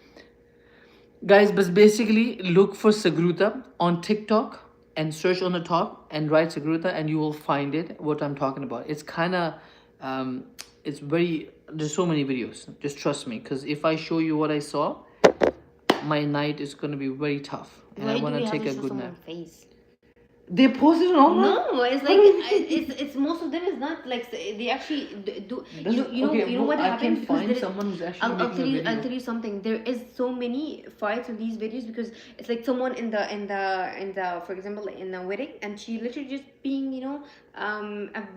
Guys, but basically look for Sagruta on TikTok and search on the top and write Sagruta and you will find it. What I'm talking about. It's kind of, it's very. There's so many videos. Just trust me, because if I show you what I saw, my night is gonna be very tough, and Why I do want we to have take to a show good nap. someone's face? They posted it online. No, it's like it's most of them is not like they actually do. You know what I happens can because find there is- someone who's actually I'll making tell a you. video. I'll tell you something. There is so many fights in these videos because it's like someone in the for example in a wedding and she literally just being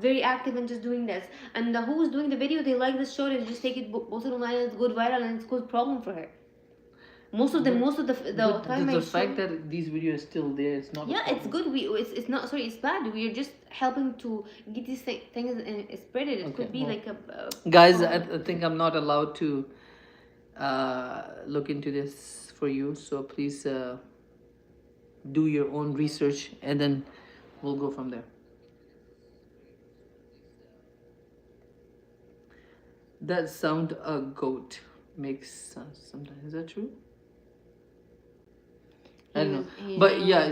very active and just doing this and who was doing the video they like this show they just take it post it online and it's good viral and it's good problem for her. Most of the But time I the show- fact that these videos are still there, it's not. a yeah, it's problem. good. It's not sorry. It's bad. We are just helping to get these things and spread it. It Okay, could be well, like a Guys, I think I'm not allowed to look into this for you. So please do your own research, and then we'll go from there. That sound a goat makes sense sometimes. Is that true? I don't know, but yeah.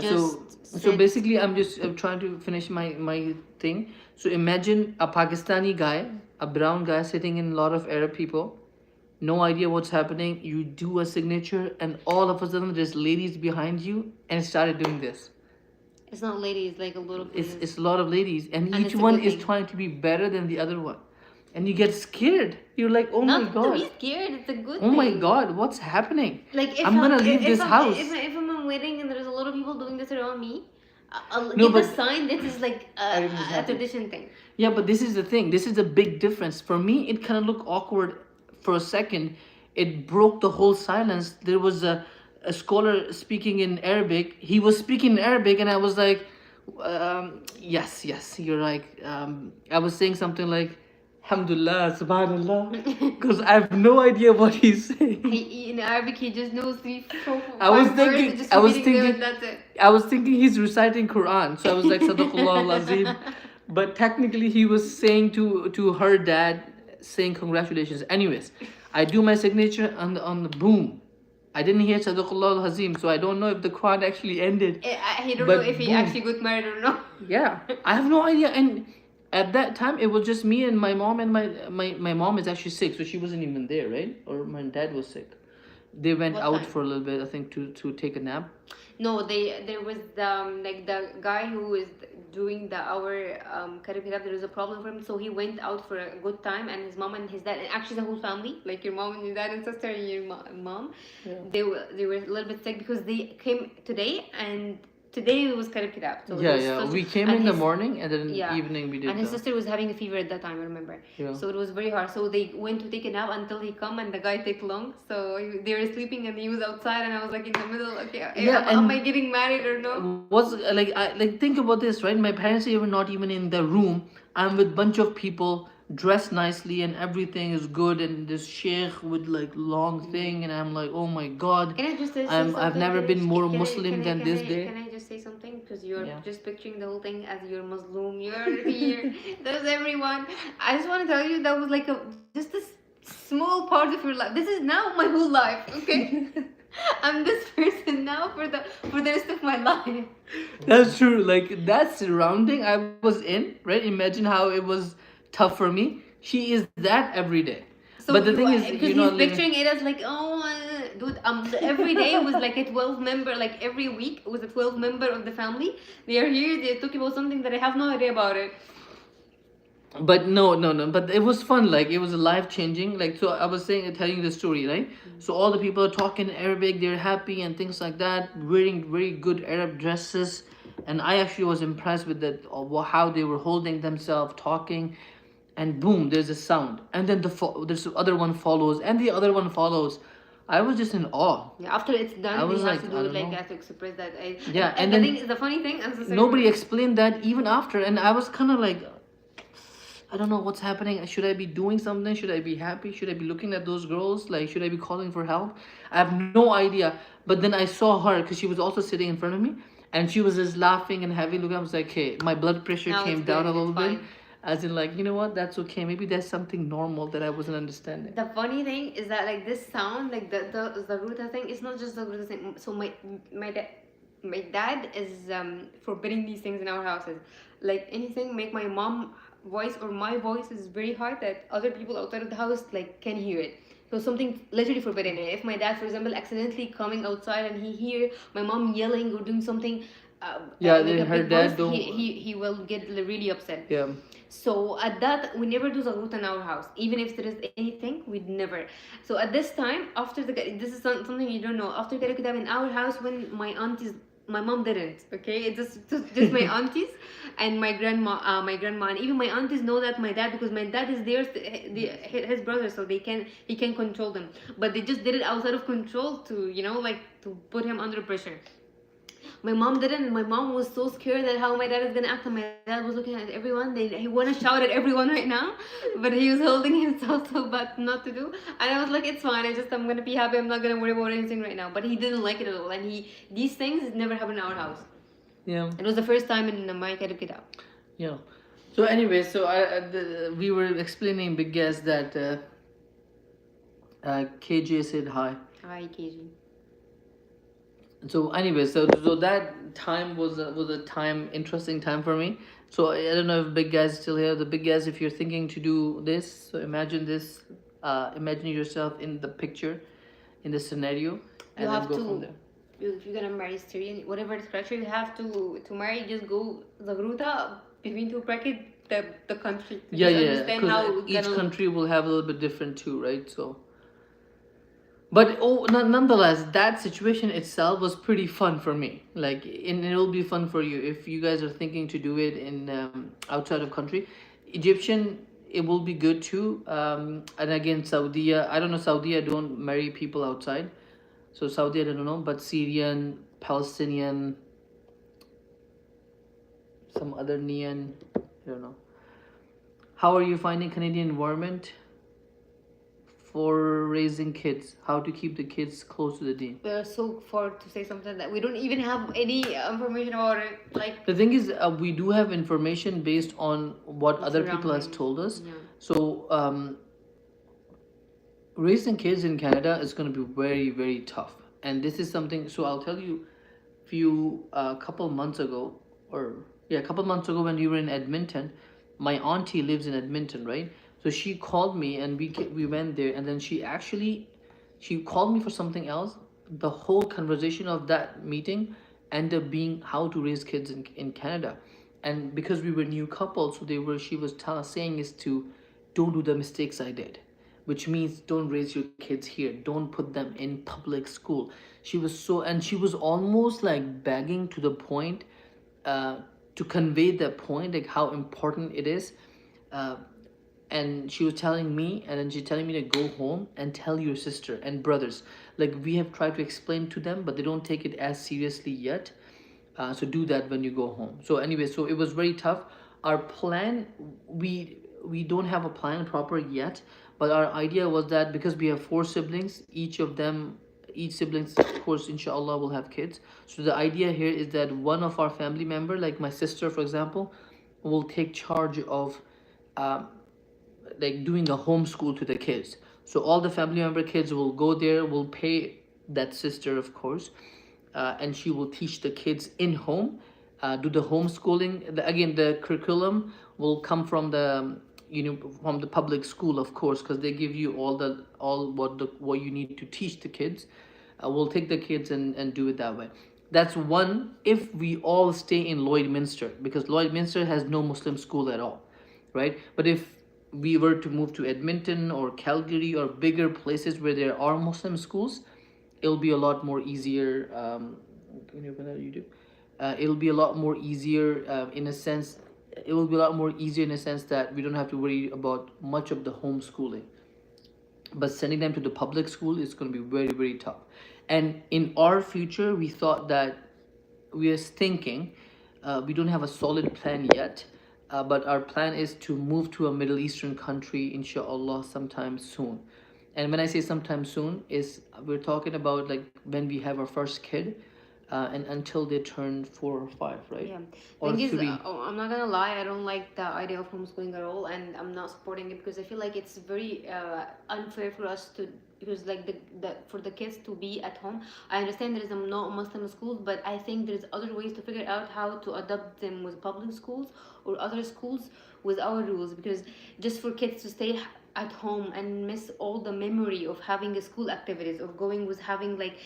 So basically, I'm trying to finish my thing. So imagine a Pakistani guy, a brown guy sitting in a lot of Arab people, no idea what's happening. You do a signature, and all of a sudden there's ladies behind you, and started doing this. It's not ladies like a little. It's a lot of ladies, and And each it's a one good is thing. trying to be better than the other one, and you get scared. You're like, oh my Not to god, be scared. It's a good. oh my thing. god, what's happening? Like if I'm gonna leave if this house. If I'm in a wedding and there's a lot of people doing this around me, I'll No, get the but- sign. This is like Everything's a happy. tradition thing. Yeah, but this is the thing. This is the big difference. For me, it kind of looked awkward for a second. It broke the whole silence. There was a scholar speaking in Arabic. He was speaking in Arabic, and I was like, yes, you're like, I was saying something like, Alhamdulillah, Subhanallah, because I have no idea what he's saying. In Arabic, he just knows three, four, I was five words, thinking- just I was repeating them, thinking- and that's it. I was thinking he's reciting Quran, so I was like, Sadaqallah al-Azim. But technically, he was saying to her dad, saying congratulations. Anyways, I do my signature on the boom. I didn't hear Sadaqullah al-Hazim, so I don't know if the Quran actually ended. He don't But know if he boom. actually got married or not. Yeah, I have no idea. And at that time, it was just me and my mom, and my mom is actually sick, so she wasn't even there, right? Or my dad was sick. They went What out time? for a little bit, I think, to take a nap. No, there was like the guy who was doing our Karib. There was a problem for him, so he went out for a good time, and his mom and his dad, and actually the whole family, like your mom and your dad and sister and your mom, Yeah. they were a little bit sick because they came today, and today it was Karib. So Yeah, his yeah. sister- We came and in the his- morning, and then Yeah. evening we did. and his the- sister was having a fever at that time, I remember. Yeah. So it was very hard. So they went to take a nap until he come, and the guy take long. So they were sleeping, and he was outside, and I was like in the middle. Okay, Yeah, am and- I getting married or no? Was like I like think about this, right? My parents are even not even in the room. I'm with bunch of people dressed nicely and everything is good, and this sheikh with like long thing, and I'm like, oh my god. Can I just say I've something? never been more Can I- Muslim can I- than can this I- day. Can I just say something? Because you're Yeah. just picturing the whole thing as you're Muslim. You're here. There's everyone. I just want to tell you that was like just this small part of your life. This is now my whole life. Okay. I'm this person now for the rest of my life. That's true. Like that surrounding I was in, right? Imagine how it was tough for me. She is that every day. So But the thing is, because you're he's not living. picturing it as like, oh, dude, every day was like a 12 member, like every week was a 12 member of the family. They are here. They're talking about something that I have no idea about it. But no. But it was fun. Like it was life changing. Like so, I was saying, telling the story, right? So all the people are talking Arabic. They're happy and things like that, wearing very good Arab dresses. And I actually was impressed with that, how they were holding themselves, talking. And boom, there's a sound, and then there's the other one follows, and the other one follows. I was just in awe. Yeah, after it's done, I we was have like, to I do it don't like know. that to express that. Yeah, and the then thing, the funny thing, I'm so sorry. Nobody explained that even after, and I was kind of like, I don't know what's happening. Should I be doing something? Should I be happy? Should I be looking at those girls? Like, should I be calling for help? I have no idea. But then I saw her because she was also sitting in front of me, and she was just laughing and having look. I was like, hey, my blood pressure Now came it's down good, a little it's bit. fine. As in, like, you know what? That's okay. Maybe there's something normal that I wasn't understanding. The funny thing is that like this sound, like the Ruta thing, it's not just the Ruta thing. So my dad is forbidding these things in our houses. Like anything make my mom voice or my voice is very hard that other people outside of the house like can hear it. So something literally forbidden. If my dad, for example, accidentally coming outside and he hear my mom yelling or doing something, Yeah, like a her big dad voice, don't. he will get really upset. Yeah. So at that, we never do zagrut in our house. Even if there is anything, we'd never. So at this time, after this is something you don't know. After Karakitab in our house, when my mom didn't. Okay, it's just my aunties and my grandma, and even my aunties know that my dad, because my dad is his brother, so he can control them. But they just did it outside of control to like to put him under pressure. My mom didn't. My mom was so scared that how my dad is gonna act, and my dad was looking at everyone. He wanna shout at everyone right now, but he was holding himself so bad not to do. And I was like, it's fine. I'm gonna be happy. I'm not gonna worry about anything right now. But he didn't like it at all, and these things never happened in our house. Yeah. It was the first time in my Kidab. Yeah. So anyway, so we were explaining big guest that KJ said hi. Hi, KG. So anyway, so that time was a time, interesting time for me. So I don't know if big guys still here. The big guys, if you're thinking to do this, so imagine this. Imagine yourself in the picture, in the scenario, and You then have go to. from there. If you're gonna marry Syrian, whatever the culture, you have to marry. Just go Zagruta between two brackets the country. Yeah, Just yeah. understand how Because it's each gonna look. country will have a little bit different too, right? So. But nonetheless, that situation itself was pretty fun for me. Like, and it'll be fun for you if you guys are thinking to do it in outside of country. Egyptian, it will be good too. And again, Saudi, I don't know. Saudi, I don't marry people outside. So Saudi, I don't know. But Syrian, Palestinian, some other Neon, I don't know. How are you finding Canadian environment for raising kids? How to keep the kids close to the deen? We're so far to say something that we don't even have any information about it. Like The thing is, we do have information based on what other people has surroundings. told us. Yeah. So Raising kids in Canada is going to be very, very tough. And this is something, so I'll tell you, few couple months ago, or yeah, a couple months ago when we were in Edmonton, my auntie lives in Edmonton, right? So she called me and we went there, and then she called me for something else. The whole conversation of that meeting ended up being how to raise kids in Canada. And because we were new couples, so she was saying is to don't do the mistakes I did, which means don't raise your kids here, don't put them in public school. She was almost like begging to the point, uh, to convey that point, like how important it is. uh, and she was telling me, and then she's telling me to go home and tell your sister and brothers, like we have tried to explain to them but they don't take it as seriously yet. So do that when you go home. So anyway, so it was very tough. Our plan, we don't have a plan proper yet, but our idea was that because we have four siblings, each siblings of course inshallah will have kids. So the idea here is that one of our family member, like my sister for example, will take charge of uh, like doing a homeschool to the kids. So all the family member kids will go there, will pay that sister, of course, and she will teach the kids in home, do the homeschooling. Again, the curriculum will come from from the public school, of course, because they give you all what you need to teach the kids. We'll take the kids and do it that way. That's one if we all stay in Lloydminster, because Lloydminster has no Muslim school at all, right? But if we were to move to Edmonton or Calgary or bigger places where there are Muslim schools, it'll be a lot more easier. Can you open that YouTube? It'll be a lot more easier in a sense. It will be a lot more easier in a sense that we don't have to worry about much of the homeschooling. But sending them to the public school is going to be very, very tough. And in our future, we thought that we are thinking, we don't have a solid plan yet, but our plan is to move to a Middle Eastern country, inshallah, sometime soon. And when I say sometime soon, is we're talking about like when we have our first kid, and until they turn 4 or 5, right? Yeah. Or Thing is, 3. I'm not gonna lie, I don't like the idea of homeschooling at all, and I'm not supporting it because I feel like it's very unfair for us to, because like the for the kids to be at home. I understand there is no Muslim schools, but I think there's other ways to figure out how to adopt them with public schools or other schools with our rules, because just for kids to stay at home and miss all the memory of having a school activities, of going with having like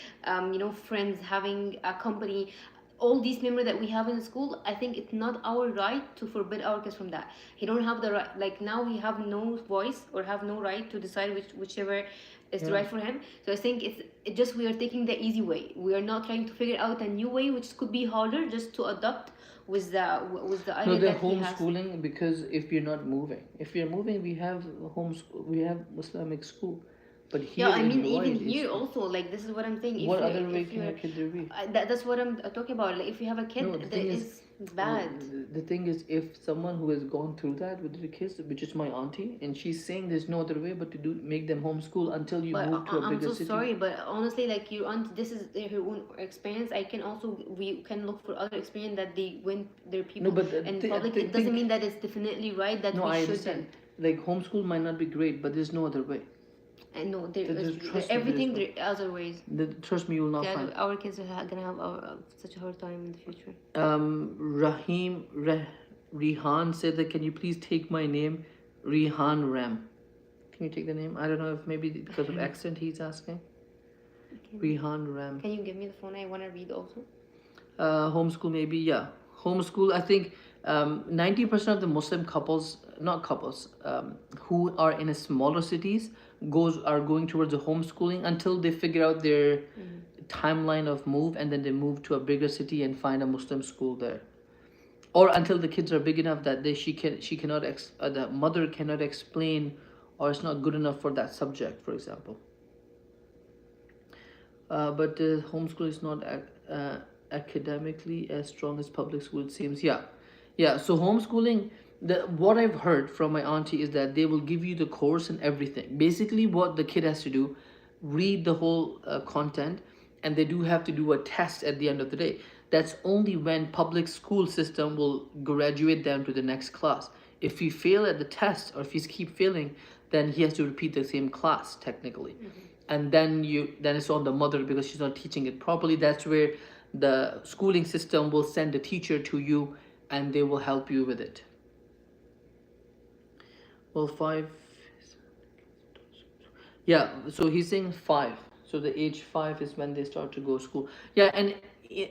friends, having a company, all these memory that we have in school. I think it's not our right to forbid our kids from that. He don't have the right, like now we have no voice or have no right to decide whichever is the right for him. So I think it just, we are taking the easy way. We are not trying to figure out a new way which could be harder, just to adopt with the idea No, they're that he has. homeschooling because if you're not moving, if you're moving, we have we have Islamic school, but here Yeah, I in mean Lloyd, even here also, like this is what I'm saying. what If other you're, way if can a you're kid there be? that's what I'm talking about. Like if you have a kid, No, the that thing is bad. The thing is, if someone who has gone through that with the kids, which is my auntie, and she's saying there's no other way but to make them homeschool until you But move to a I'm bigger so city. sorry, but honestly, like your aunt, this is her own experience. I can also, we can look for other experience that they went their people No, but in public. It doesn't mean that it's definitely right that no, we I shouldn't. understand. Like homeschool might not be great, but there's no other way. And no, there Trust is me, there everything. is There are other ways. Trust me, you will not That find. our kids are gonna have such a hard time in the future. Rihan said that, can you please take my name, Rihan Ram? Can you take the name? I don't know if maybe because of accent he's asking. Rihan Ram. Can you give me the phone? I want to read also. Homeschool maybe, yeah. Homeschool, I think 90% of the Muslim couples, not couples, who are in a smaller cities are going towards the homeschooling until they figure out their timeline of move, and then they move to a bigger city and find a Muslim school there. Or until the kids are big enough that the mother cannot explain, or it's not good enough for that subject, for example. But homeschool is not academically as strong as public school, it seems. Yeah, so homeschooling, what I've heard from my auntie is that they will give you the course and everything. Basically what the kid has to do, read the whole content, and they do have to do a test at the end of the day. That's only when public school system will graduate them to the next class. If you fail at the test, or if you keep failing, then he has to repeat the same class technically. And then it's on the mother because she's not teaching it properly. That's where the schooling system will send a teacher to you and they will help you with it. Well, 5. Yeah, so he's saying 5. So the age 5 is when they start to go school. Yeah, and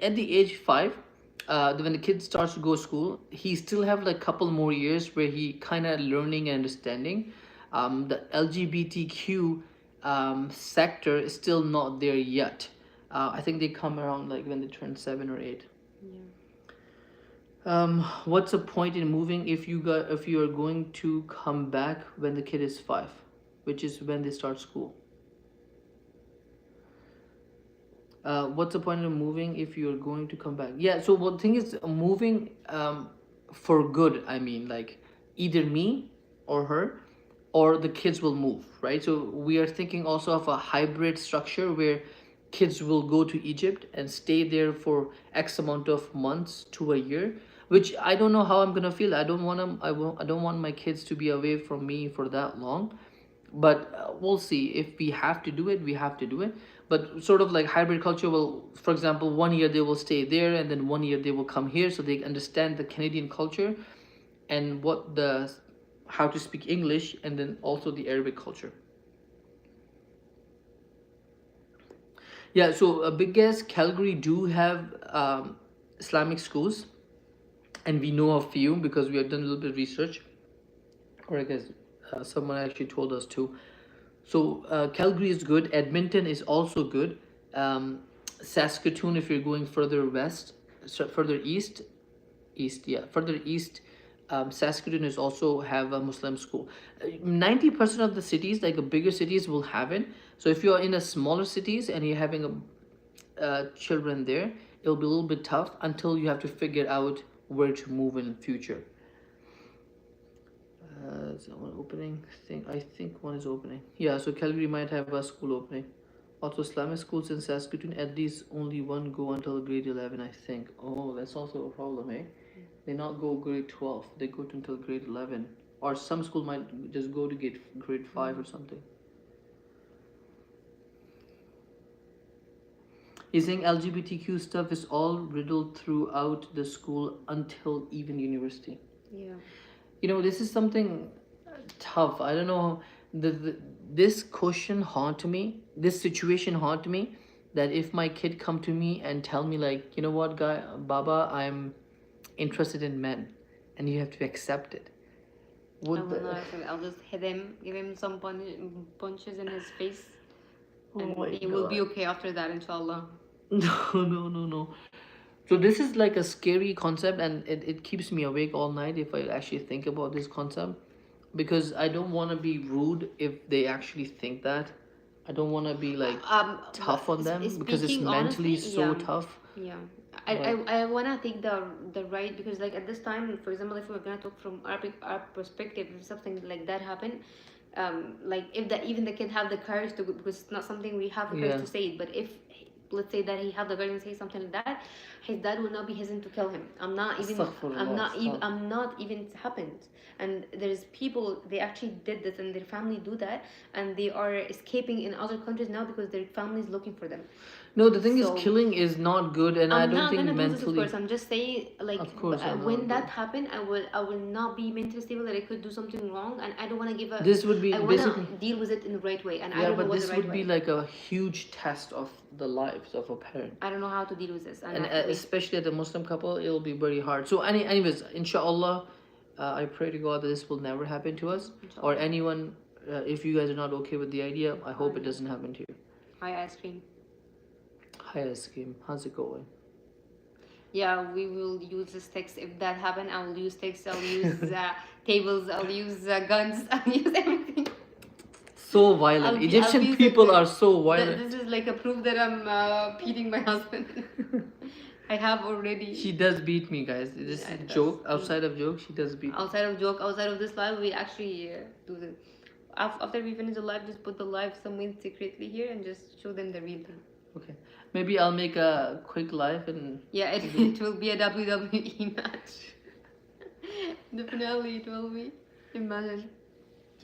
at the age 5, when the kid starts to go school, he still have like couple more years where he kind of learning and understanding. The LGBTQ sector is still not there yet. I think they come around like when they turn 7 or 8. What's the point in moving if you are going to come back when the kid is 5, which is when they start school? What's the point of moving if you're going to come back? Yeah, so one thing is moving for good. I mean, like either me or her or the kids will move, right? So we are thinking also of a hybrid structure where kids will go to Egypt and stay there for X amount of months to a year, which I don't know how I'm gonna feel. I don't want them. I don't want my kids to be away from me for that long. But we'll see. If we have to do it, we have to do it. But sort of like hybrid culture will, for example, 1 year they will stay there and then 1 year they will come here so they understand the Canadian culture and how to speak English, and then also the Arabic culture. Yeah, so big guess Calgary do have Islamic schools, and we know a few because we have done a little bit of research, or I guess someone actually told us to. So Calgary is good. Edmonton is also good. Saskatoon, if you're going further west, further east, further east. Saskatoon is also have a Muslim school. 90% of the cities, like the bigger cities, will have it. So if you're in a smaller cities and you're having children there, it'll be a little bit tough until you have to figure out where to move in the future. Is that one opening? I think one is opening. Yeah, so Calgary might have a school opening. Also, Islamic schools in Saskatoon, at least only one go until grade 11, I think. Oh, that's also a problem, eh? They not go grade 12, they go until grade 11. Or some school might just go to grade 5 or something. He's saying LGBTQ stuff is all riddled throughout the school until even university. Yeah. You know, this is something tough. I don't know. This question haunt me. This situation haunt me. That if my kid come to me and tell me like, you know what, Baba, I'm interested in men, and you have to accept it. I'll just hit him, give him some punches in his face, and he will be okay after that, inshallah. No. So this is like a scary concept, and it keeps me awake all night if I actually think about this concept, because I don't want to be rude if they actually think that. I don't want to be like tough on them because it's mentally so tough. Yeah. I want to take the right, because like at this time, for example, if we're going to talk from our perspective, if something like that happened, like if even the kid have the courage to, because it's not something we have the courage to say it, but if let's say that he have the courage to say something like that, his dad will not be hesitant to kill him. I'm not even it's happened. And there's people, they actually did this and their family do that, and they are escaping in other countries now because their family is looking for them. No, the thing is, killing is not good, and I don't think mentally. This, of course, I'm just saying, like, when that happened, I will not be mentally stable that I could do something wrong, and I don't want to give a. This would be basically deal with it in the right way, and I don't know what the right way. But this would be like a huge test of the lives of a parent. I don't know how to deal with this, and especially at a Muslim couple, it'll be very hard. So, anyways, inshallah, I pray to God that this will never happen to us, or anyone. If you guys are not okay with the idea, I hope it doesn't happen to you. Hi, ice cream. Hi, ice cream. How's it going? Yeah, we will use the sticks. If that happen, I will use sticks. I'll use tables. I'll use guns. I'll use everything. So violent. Egyptian people are so violent. This is like a proof that I'm beating my husband. I have already. She does beat me, guys. This is a joke. Outside of joke, she does beat me. Outside of this live, we actually do the. After we finish the live, just put the live somewhere secretly here and just show them the real thing. Okay. Maybe I'll make a quick live and... Yeah, it will be a WWE match. Definitely it will be. Imagine.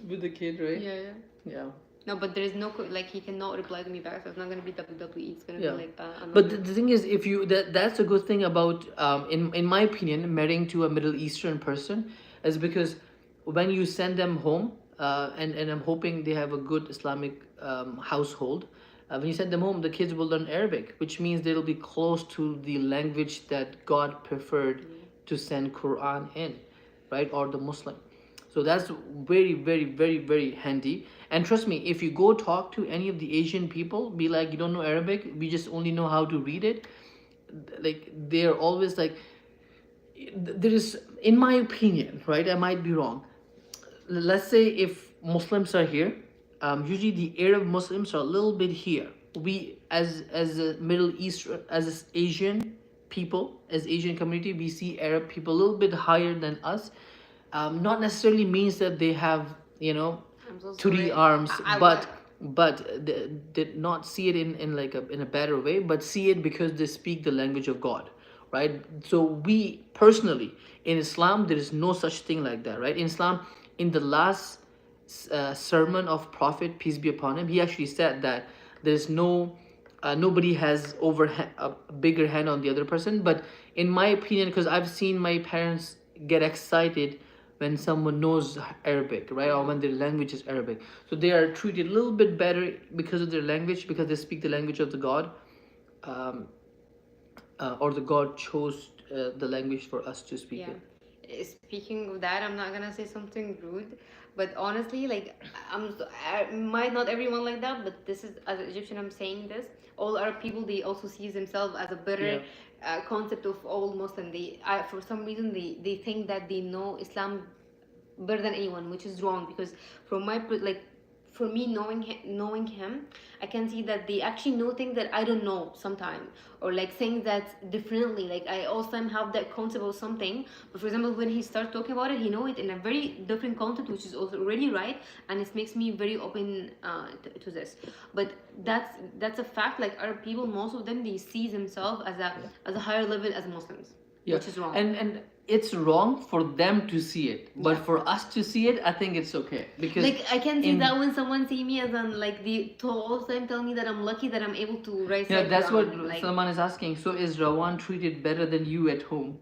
with the kid, right? Yeah. Yeah. No, but there is no like he cannot reply to me back, so it's not gonna be WWE. It's gonna Yeah. be like But the thing is, if you that's a good thing about in my opinion, marrying to a Middle Eastern person is because when you send them home, and I'm hoping they have a good Islamic household. When you send them home, the kids will learn Arabic, which means they'll be close to the language that God preferred to send Quran in, right? Or the Muslim. So that's very, very, very, very handy. And trust me, if you go talk to any of the Asian people, be like, you don't know Arabic, we just only know how to read it. Like, they're always like, there is, in my opinion, right? I might be wrong. Let's say if Muslims are here, usually the Arab Muslims are a little bit here. We, as a Middle East, as Asian people, as Asian community, we see Arab people a little bit higher than us. Not necessarily means that they have, you know, I'm so 3 sorry. arms, I but they did not see it in like in a better way, but see it because they speak the language of God, right? So we personally in Islam there is no such thing like that, right? In Islam, in the last sermon of Prophet peace be upon him, he actually said that there's no nobody has a bigger hand on the other person. But in my opinion, because I've seen my parents get excited when someone knows Arabic, right, or when their language is Arabic, so they are treated a little bit better because of their language, because they speak the language of the God, um, or the God chose the language for us to speak it. Speaking of that, I'm not gonna say something rude, but honestly, like might not everyone like that, but this is as an Egyptian, I'm saying this. All Arab people, they also see themselves as a better concept of all Muslim. For some reason, they think that they know Islam better than anyone, which is wrong, because from my like for me knowing him, I can see that they actually know things that I don't know sometimes, or like things that differently. Like I also have that concept of something, but for example, when he starts talking about it, he know it in a very different context, which is also already right, and it makes me very open to this. But that's a fact. Like Arab people, most of them, they see themselves as a higher level as Muslims, which is wrong. And it's wrong for them to see it, but for us to see it, I think it's okay, because like I can see that when someone see me as like they all the time tell me that I'm lucky that I'm able to write. Yeah, that's what like, Salman is asking. So is Rawan treated better than you at home?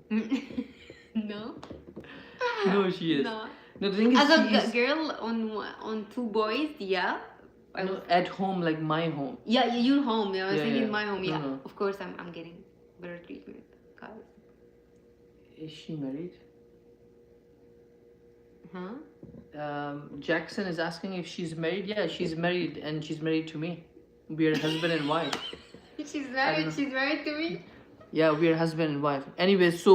No. No, she is. No. No, the thing is, As a girl on 2 boys, yeah. No, at home, like my home. Yeah, your home. Yeah, I was thinking my home. Yeah, No. of course I'm getting better treatment, guys. Is she married? Huh? Jackson is asking if she's married. Yeah, she's married, and she's married to me. We are husband and wife. She's married. She's married to me. Yeah, we are husband and wife. Anyway, so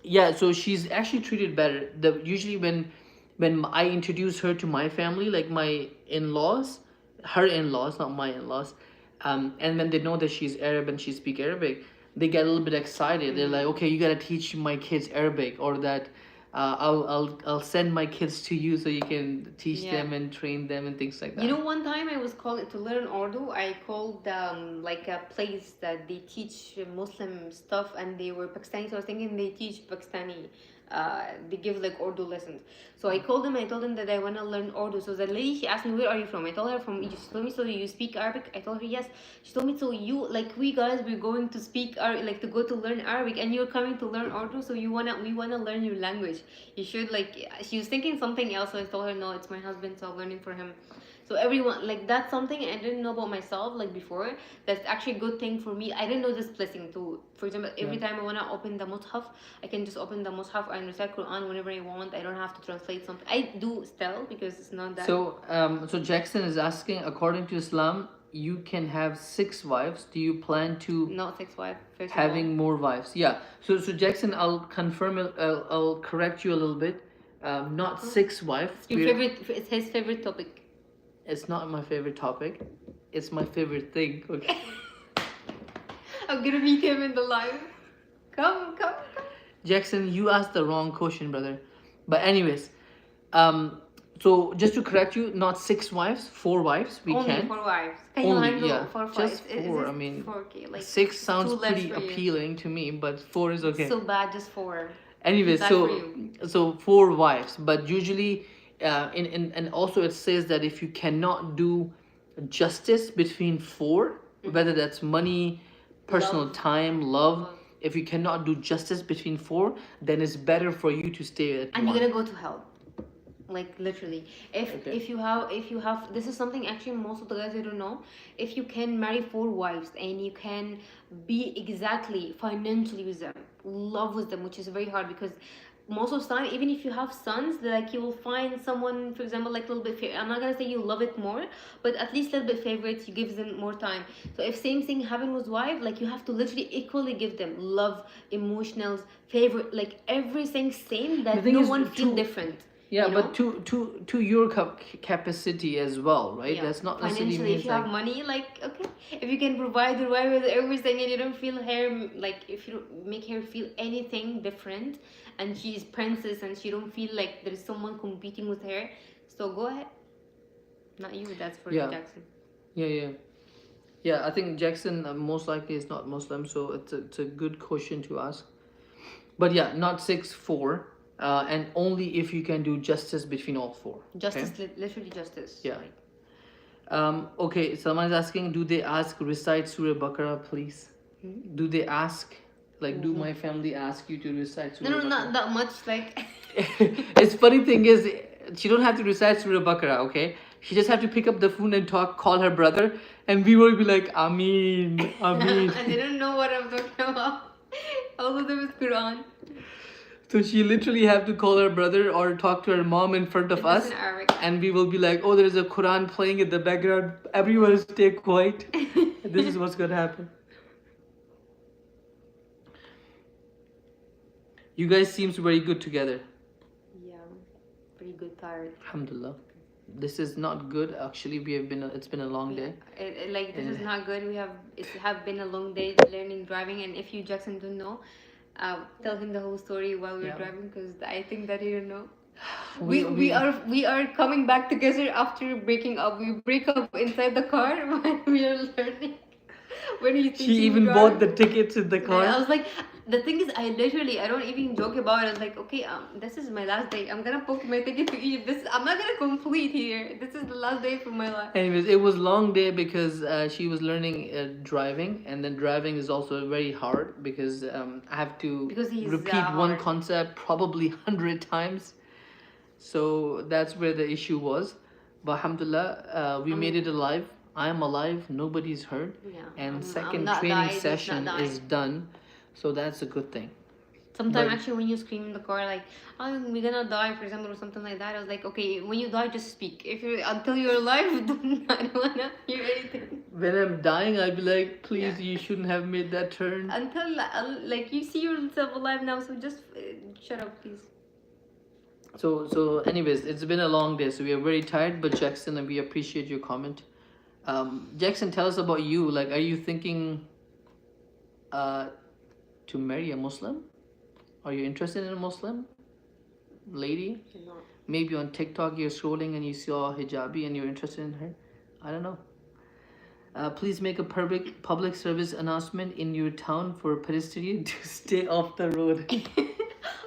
yeah, so she's actually treated better. Usually when I introduce her to my family, like my in-laws, her in-laws, not my in-laws, and when they know that she's Arab and she speaks Arabic, they get a little bit excited. They're like, okay, you gotta teach my kids Arabic, or that I'll send my kids to you so you can teach them and train them and things like that. You know, one time I was called to learn Urdu. I called like a place that they teach Muslim stuff, and they were Pakistani. So I was thinking they teach Pakistani. They give like Urdu lessons. So I called them. I told them that I want to learn Urdu. So the lady, she asked me, "Where are you from?" I told her from Egypt. She told me, "So you speak Arabic?" I told her yes. She told me, "So you like we guys we're going to speak like to go to learn Arabic, and you're coming to learn Urdu. So we wanna learn your language. You should like." She was thinking something else. So I told her, "No, it's my husband. So I'm learning for him." So everyone, like, that's something I didn't know about myself like before. That's actually a good thing for me. I didn't know this blessing too. For example, every time I want to open the mushaf, I can just open the mushaf and recite Quran whenever I want. I don't have to translate something. I do still, because it's not that. So Jackson is asking, according to Islam, you can have 6 wives. Do you plan to not 6 wives, having more wives? Yeah. So Jackson, I'll confirm it. I'll correct you a little bit. Not 6 wives. Your favorite? It's his favorite topic. It's not my favorite topic. It's my favorite thing. Okay. I'm gonna meet him in the live. Come. Jackson, you asked the wrong question, brother. But anyways, so just to correct you, not 6 wives, 4 wives. We Only can. 4 wives. Can Only, you handle yeah. 4 wives? Just 4. I mean, 4K, like 6 sounds too less pretty for you. appealing to me, but 4 is okay. So bad, just 4. Anyways, Bad for you. so 4 wives, but usually And also it says that if you cannot do justice between four, whether that's money, personal Love. time, love, if you cannot do justice between four, then it's better for you to stay at And one. you're gonna go to hell. Like literally, Okay. if you have this is something actually most of the guys, I don't know, if you can marry 4 wives and you can be exactly financially with them, love with them, which is very hard because most of the time, even if you have sons, like you will find someone, for example, like a little bit I'm not gonna say you love it more, but at least a little bit favorites, you give them more time. So if same thing happen with wife, like you have to literally equally give them love, emotionals, favorite, like everything same, The that thing no is, one feel to different. yeah, you know? but to your capacity as well, right? Yeah. That's not necessarily Financially, if means you like have money, like okay, if you can provide your wife with everything and you don't feel her, like if you don't make her feel anything different, and she's princess and she don't feel like there is someone competing with her, so go ahead. Not you. That's for yeah, Jackson. yeah. I think Jackson most likely is not Muslim, so it's a good question to ask. But yeah, not 6'4", and only if you can do justice between all four. Justice, Okay? literally justice. Yeah. Like, Okay, someone's asking, do they ask recite Surah Baqarah, please? Do they ask? Like, do my family ask you to recite Surah no, Baqarah? not that much. Like, It's funny thing is, she don't have to recite Surah Baqarah, okay? She just have to pick up the phone and call her brother, and we will be like, Ameen, Ameen. and they don't know what I'm talking about. All of them is Quran. So she literally have to call her brother or talk to her mom in front of It's us, in Arabic. and we will be like, "Oh, there is a Quran playing in the background. Everyone stay quiet. This is what's gonna happen." You guys seems very good together. Yeah, pretty good. Tired. Alhamdulillah. This is not good. Actually, it's been a long day. Like this is not good. It have been a long day learning driving, and if you Jackson don't know, tell him the whole story while we're Yeah. driving, because I think that he don't know. We- We are coming back together after breaking up. We break up inside the car when we are learning. When he's She teaching even me bought the driving. tickets in the car. I was like, the thing is, I don't even joke about it. I was like, okay, this is my last day. I'm gonna book my ticket to Egypt. I'm not gonna complete here. This is the last day for my life. Anyways, it was long day because she was learning driving, and then driving is also very hard because I have to Because he's, repeat one hard. concept probably 100 times. So that's where the issue was. But alhamdulillah, we made it alive. I am alive. Nobody's hurt. Yeah, And I'm second not training died, he's not session died. is done. So that's a good thing. Sometimes But- actually when you scream in the car like, oh, we're gonna die, for example, or something like that, I was like, okay, when you die, just speak. If you until you're alive, I don't wanna hear anything. When I'm dying, I'll be like, please, Yeah. you shouldn't have made that turn. Until like you see yourself alive now, so just shut up, please. So anyways, it's been a long day, so we are very tired. But Jackson, and we appreciate your comment. Jackson, tell us about you. Like, are you thinking to marry a Muslim? Are you interested in a Muslim lady? No. Maybe on TikTok you're scrolling and you saw hijabi and you're interested in her. I don't know. Please make a public service announcement in your town for a pedestrian to stay off the road.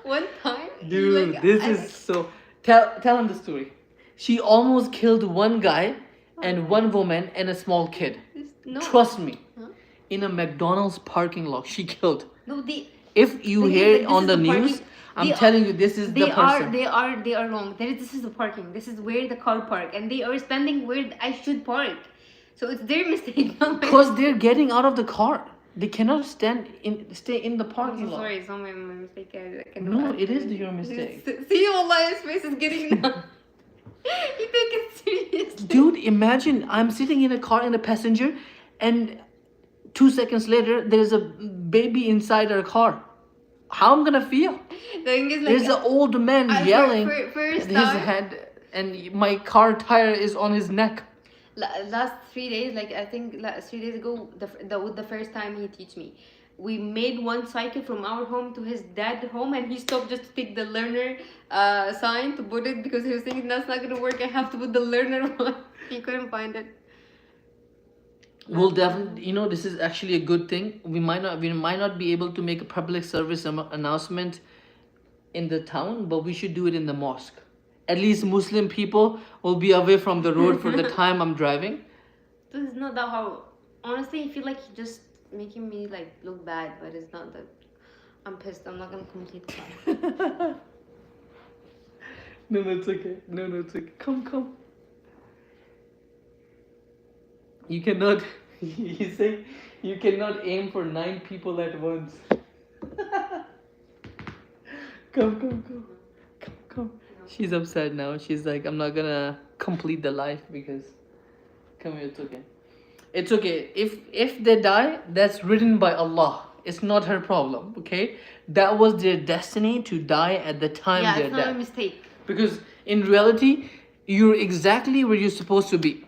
One time, Dude, like, this is so. Tell him the story. She almost killed one guy and one woman and a small kid. no. Trust me. Huh? In a McDonald's parking lot, she killed. No, If you the thing hear is it that on this the is the news, parking- I'm they telling you, this is the person. They are wrong. This is the parking. This is where the car park, and they are standing where I should park. So it's their mistake. Not mine. Because they're getting out of the car. They cannot stay in the I'm parking so lot. sorry, it's not my mistake. I can No, it is your mistake. See, Allah, his face is getting numb. You take it seriously. Dude, imagine I'm sitting in a car in a passenger, and 2 seconds later there's a baby inside our car. How I'm gonna feel? The thing is, like, There's an old man yelling first his time, head, and my car tire is on his neck. last 3 days, like I think 3 days ago, the first time he teach me, we made one cycle from our home to his dad's home, and he stopped just to take the learner sign to put it, because he was thinking that's not gonna work. I have to put the learner one. He couldn't find it. We'll definitely, this is actually a good thing. We might not be able to make a public service announcement in the town, but we should do it in the mosque. at least Muslim people will be away from the road for the time I'm driving. This is not that hard. Honestly, I feel like he's just making me like look bad, but it's not that. I'm pissed. I'm not gonna complete the car. No, it's okay. No, it's okay. Come. You cannot. You say you cannot aim for 9 people at once. Come. She's upset now. She's like, I'm not gonna complete the life because. Come here. It's okay. It's okay. If they die, that's written by Allah. It's not her problem. Okay, that was their destiny to die at the time Yeah, they're it's not dead. a mistake. Because in reality, you're exactly where you're supposed to be.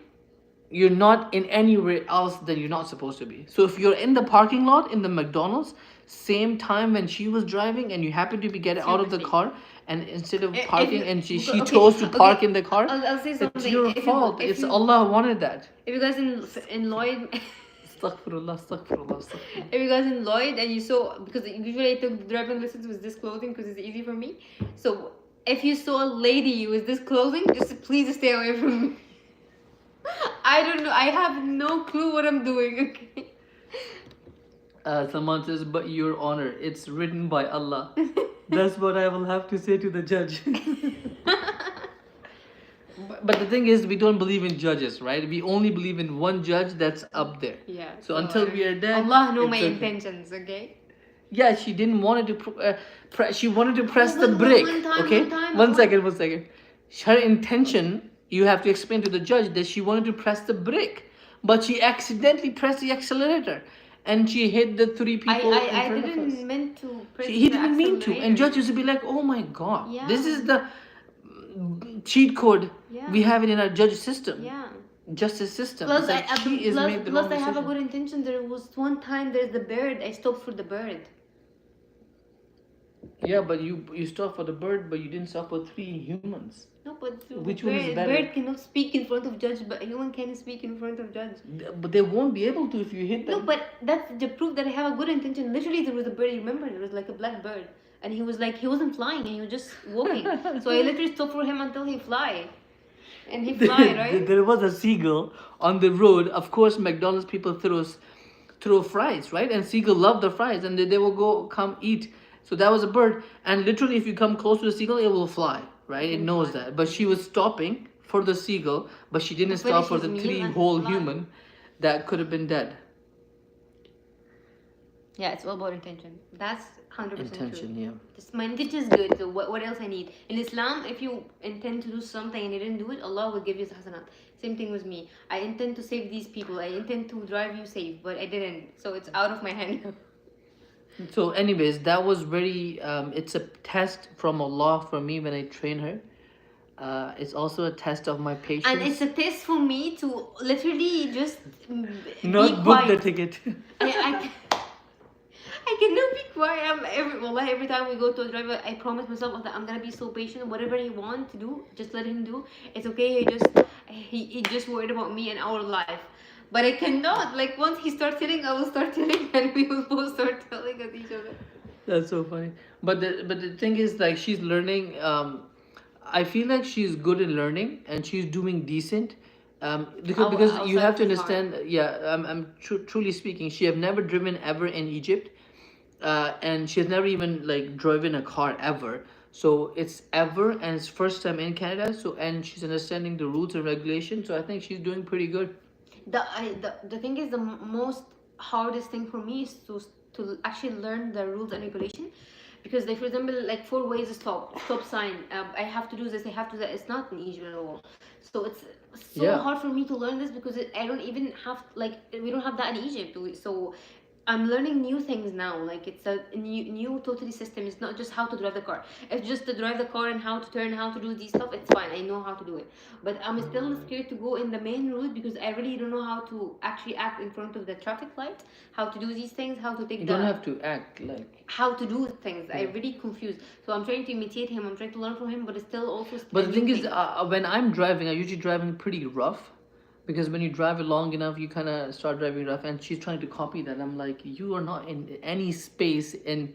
You're not in anywhere else that you're not supposed to be. So if you're in the parking lot in the McDonald's, same time when she was driving and you happen to be getting out of the car, and instead of parking and she chose to park in the car, I'll say something. it's your fault. It's Allah wanted that. If you guys in Lloyd, Astaghfirullah. if you guys in Lloyd and you saw, because usually I took driving lessons with this clothing because it's easy for me. So if you saw a lady with this clothing, just please stay away from me. I don't know. I have no clue what I'm doing. Okay. Someone says, but your honor, it's written by Allah. That's what I will have to say to the judge. But the thing is, we don't believe in judges, right? We only believe in one judge that's up there. Yeah. So until we are dead, Allah know my okay. intentions, okay? Yeah, she didn't want it to. She wanted to press the brake. One second. Her intention, you have to explain to the judge that she wanted to press the brake, but she accidentally pressed the accelerator, and she hit the 3 people in front of us. I didn't mean to press He the didn't mean to, and judge used to be like, "Oh my God, this is the cheat code we have it in our judge system, justice system." Plus, like I have a good intention. There was one time there's the bird. I stopped for the bird. Yeah, but you stopped for the bird, but you didn't stop for 3 humans. No, but which one is better? Bird cannot speak in front of judge, but a human can speak in front of judge. But they won't be able to if you hit them. No, but that's the proof that I have a good intention. Literally, there was a bird. Remember, there was like a black bird, and he was like, he wasn't flying, and he was just walking. So I literally stopped for him until he fly, and he fly, right? There was a seagull on the road. Of course, McDonald's people throw fries, right? And seagull love the fries, and they will come eat. So that was a bird, and literally, if you come close to the seagull, it will fly, right? It knows that. But she was stopping for the seagull, but she didn't stop for the 3 whole human that could have been dead. Yeah, it's all about intention. That's 100% intention, true. yeah. Just my intention is good. So what else I need? In Islam, if you intend to do something and you didn't do it, Allah will give you hasanat. Same thing with me. I intend to save these people. I intend to drive you safe, but I didn't. So it's out of my hand. So anyways, that was very it's a test from Allah for me when I train her. It's also a test of my patience. And it's a test for me to literally just not book the ticket. I cannot be quiet. Every time we go to a driver, I promise myself that I'm gonna be so patient. Whatever he wants to do, just let him do. It's okay. He just worried about me and our life. But I cannot. Like once he starts telling, I will start telling, and we will both start telling at each other. That's so funny. But the thing is, like, she's learning. I feel like she's good in learning, and she's doing decent. Because you have to understand. Yeah, I'm truly speaking. She have never driven ever in Egypt, and she has never even like driven a car ever. So it's ever, and it's first time in Canada. So and she's understanding the rules and regulations. So I think she's doing pretty good. The thing is, the most hardest thing for me is to actually learn the rules and regulation, because like for example, like 4 ways to stop sign. I have to do this. I have to do that. It's not in Egypt at all. So it's so hard for me to learn this because I don't even have we don't have that in Egypt. So I'm learning new things now. Like it's a new totally system. It's not just how to drive the car. It's just to drive the car and how to turn, how to do these stuff. It's fine. I know how to do it. But I'm still scared to go in the main route because I really don't know how to actually act in front of the traffic light. How to do these things. How to take. You don't have to act like. How to do things. I'm really confused. So I'm trying to imitate him. I'm trying to learn from him, but it's still also. But the thing is, when I'm driving, I usually driving pretty rough. Because when you drive it long enough, you kind of start driving rough, and she's trying to copy that. I'm like, you are not in any space in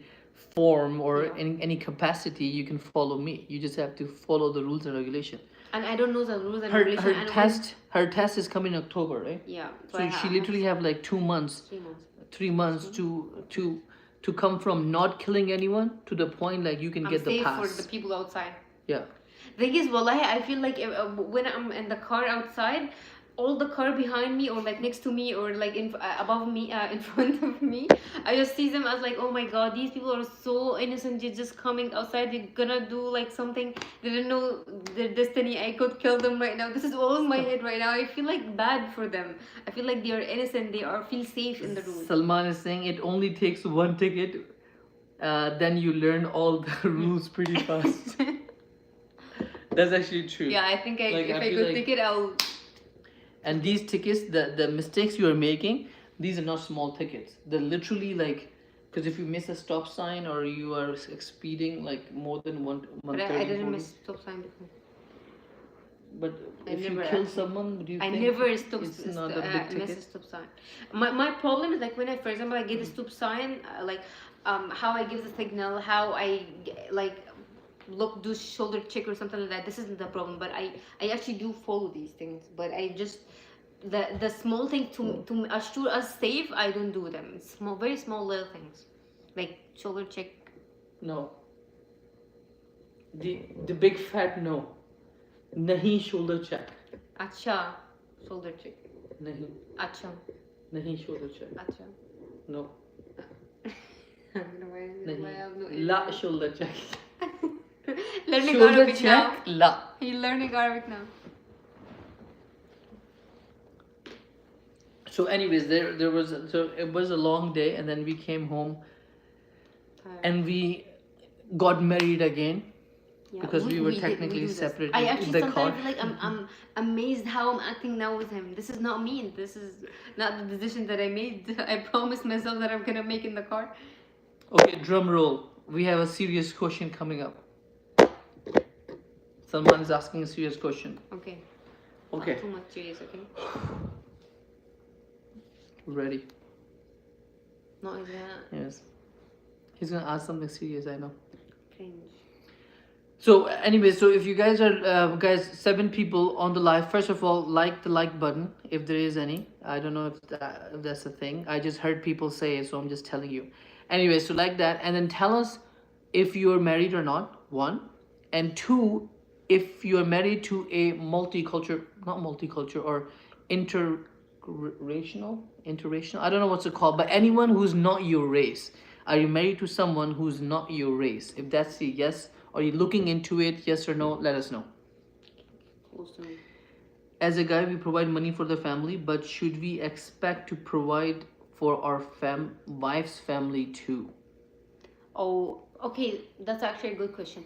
form or Yeah. in any capacity, you can follow me. You just have to follow the rules and regulation. And I don't know the rules and Her regulation. her And test her test is coming in October, right? yeah. So she literally have like 2 months, 3 months. 3 months to come from not killing anyone to the point like you can I'm get the safe pass. for the people outside. Yeah. Thing is, wallahi, I feel like when I'm in the car outside, all the car behind me or like next to me or like above me, in front of me, I just see them as like, oh my god, these people are so innocent. They're just coming outside. They're gonna do like something. They didn't know their destiny. I could kill them right now. This is all in my head right now. I feel like bad for them. I feel like they are innocent. They are feel safe in the room. Salman is saying it only takes one ticket, then you learn all the rules pretty fast. That's actually true. Yeah, I think Like, if I I feel could like- take it, I'll. And these tickets, the mistakes you are making, these are not small tickets. They're literally like, because if you miss a stop sign or you are speeding like more than one But I didn't miss stop sign before. But I if you never kill actually- someone, do you I think never it's not a big miss a ticket? stop sign. My problem is like when I, for example, I get a stop sign, like how I give the signal, how I like look, do shoulder check or something like that. This isn't the problem, but I actually do follow these things. But I just the small thing to assure us safe, I don't do them. It's small, very small little things, like shoulder check. No. The big fat no. Nahi shoulder check. Acha, shoulder check. Nahi. Acha, Nahi shoulder check. acha. No. Nahi. La shoulder check. Learning Shoulder Arabic check. now. La. You're learning Arabic now. So anyways, it was a long day, and then we came home and we got married again. Yeah, Because we were do technically this. separated I in actually the sometimes car. feel like I'm amazed how I'm acting now with him. This is not me. This is not the decision that I made. I promised myself that I'm gonna make in the car. Okay, drum roll. We have a serious question coming up. Salman is asking a serious question. Okay. Okay. Not too much serious, okay? Ready? No, it's gonna Yes. He's gonna ask something serious, I know. cringe. So anyway, so if you guys are guys 7 people on the live, first of all, like the like button if there is any. I don't know if that's a thing. I just heard people say it, so I'm just telling you. Anyway, so like that, and then tell us if you are married or not. 1, and 2, if you are married to a multicultural or interracial. I don't know what's it called, but anyone who's not your race. Are you married to someone who's not your race? If that's a yes, are you looking into it? Yes or no? Let us know. Close to me. As a guy, we provide money for the family, but should we expect to provide for our wife's family too? Oh, okay. That's actually a good question.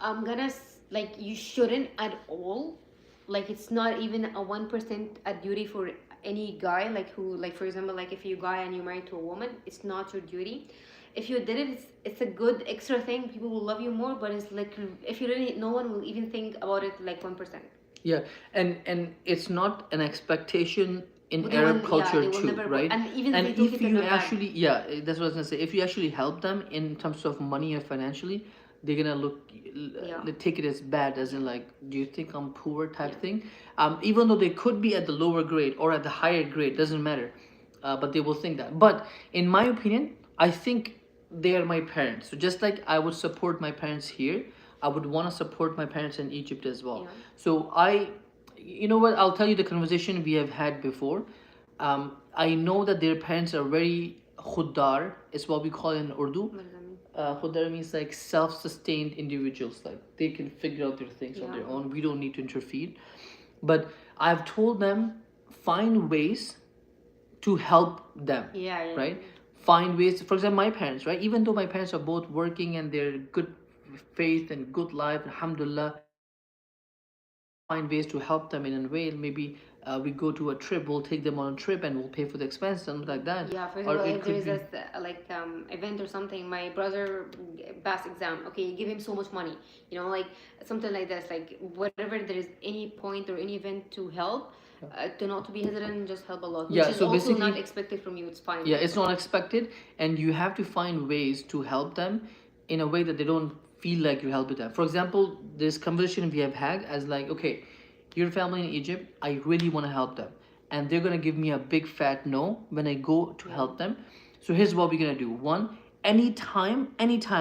I'm gonna like you shouldn't at all. Like it's not even a 1% a duty for any guy. Like who, like for example, like if you're a guy and you're married to a woman, it's not your duty. If you did it, it's a good extra thing. People will love you more. But it's like if you really, no one will even think about it like 1%. Yeah, and it's not an expectation in But they Arab will- culture they will too, never- right? and even and if they took if it in you a bag. actually, yeah, that's what I was gonna say. If you actually help them in terms of money or financially, they're gonna take it as bad, as in like, do you think I'm poor type thing? Even though they could be at the lower grade or at the higher grade, doesn't matter, but they will think that. But in my opinion, I think they are my parents. So just like I would support my parents here, I would want to support my parents in Egypt as well. Yeah. So you know what? I'll tell you the conversation we have had before. I know that their parents are very khuddar. It's what we call in Urdu. What does that mean? Khuddar means like self-sustained individuals. Like they can figure out their things on their own. We don't need to interfere. But I've told them find ways to help them. Yeah. Right? Find ways. For example, my parents, right? Even though my parents are both working and they're good faith and good life, alhamdulillah, find ways to help them in a way. Maybe we go to a trip, we'll take them on a trip and we'll pay for the expense, something like that. Yeah, for Or example, it if could there is be- a like event or something, my brother passed exam. Okay, you give him so much money, like something like this. Like whatever there is any point or any event to help, to not to be hesitant and just help a lot, which Yeah, is so also not basically, expected from you. It's fine. yeah, it's not expected, and you have to find ways to help them in a way that they don't feel like you're helping them. For example, this conversation we have had as like, okay, your family in Egypt, I really want to help them, and they're gonna give me a big fat no when I go to help them. So here's what we're gonna do. One, anytime,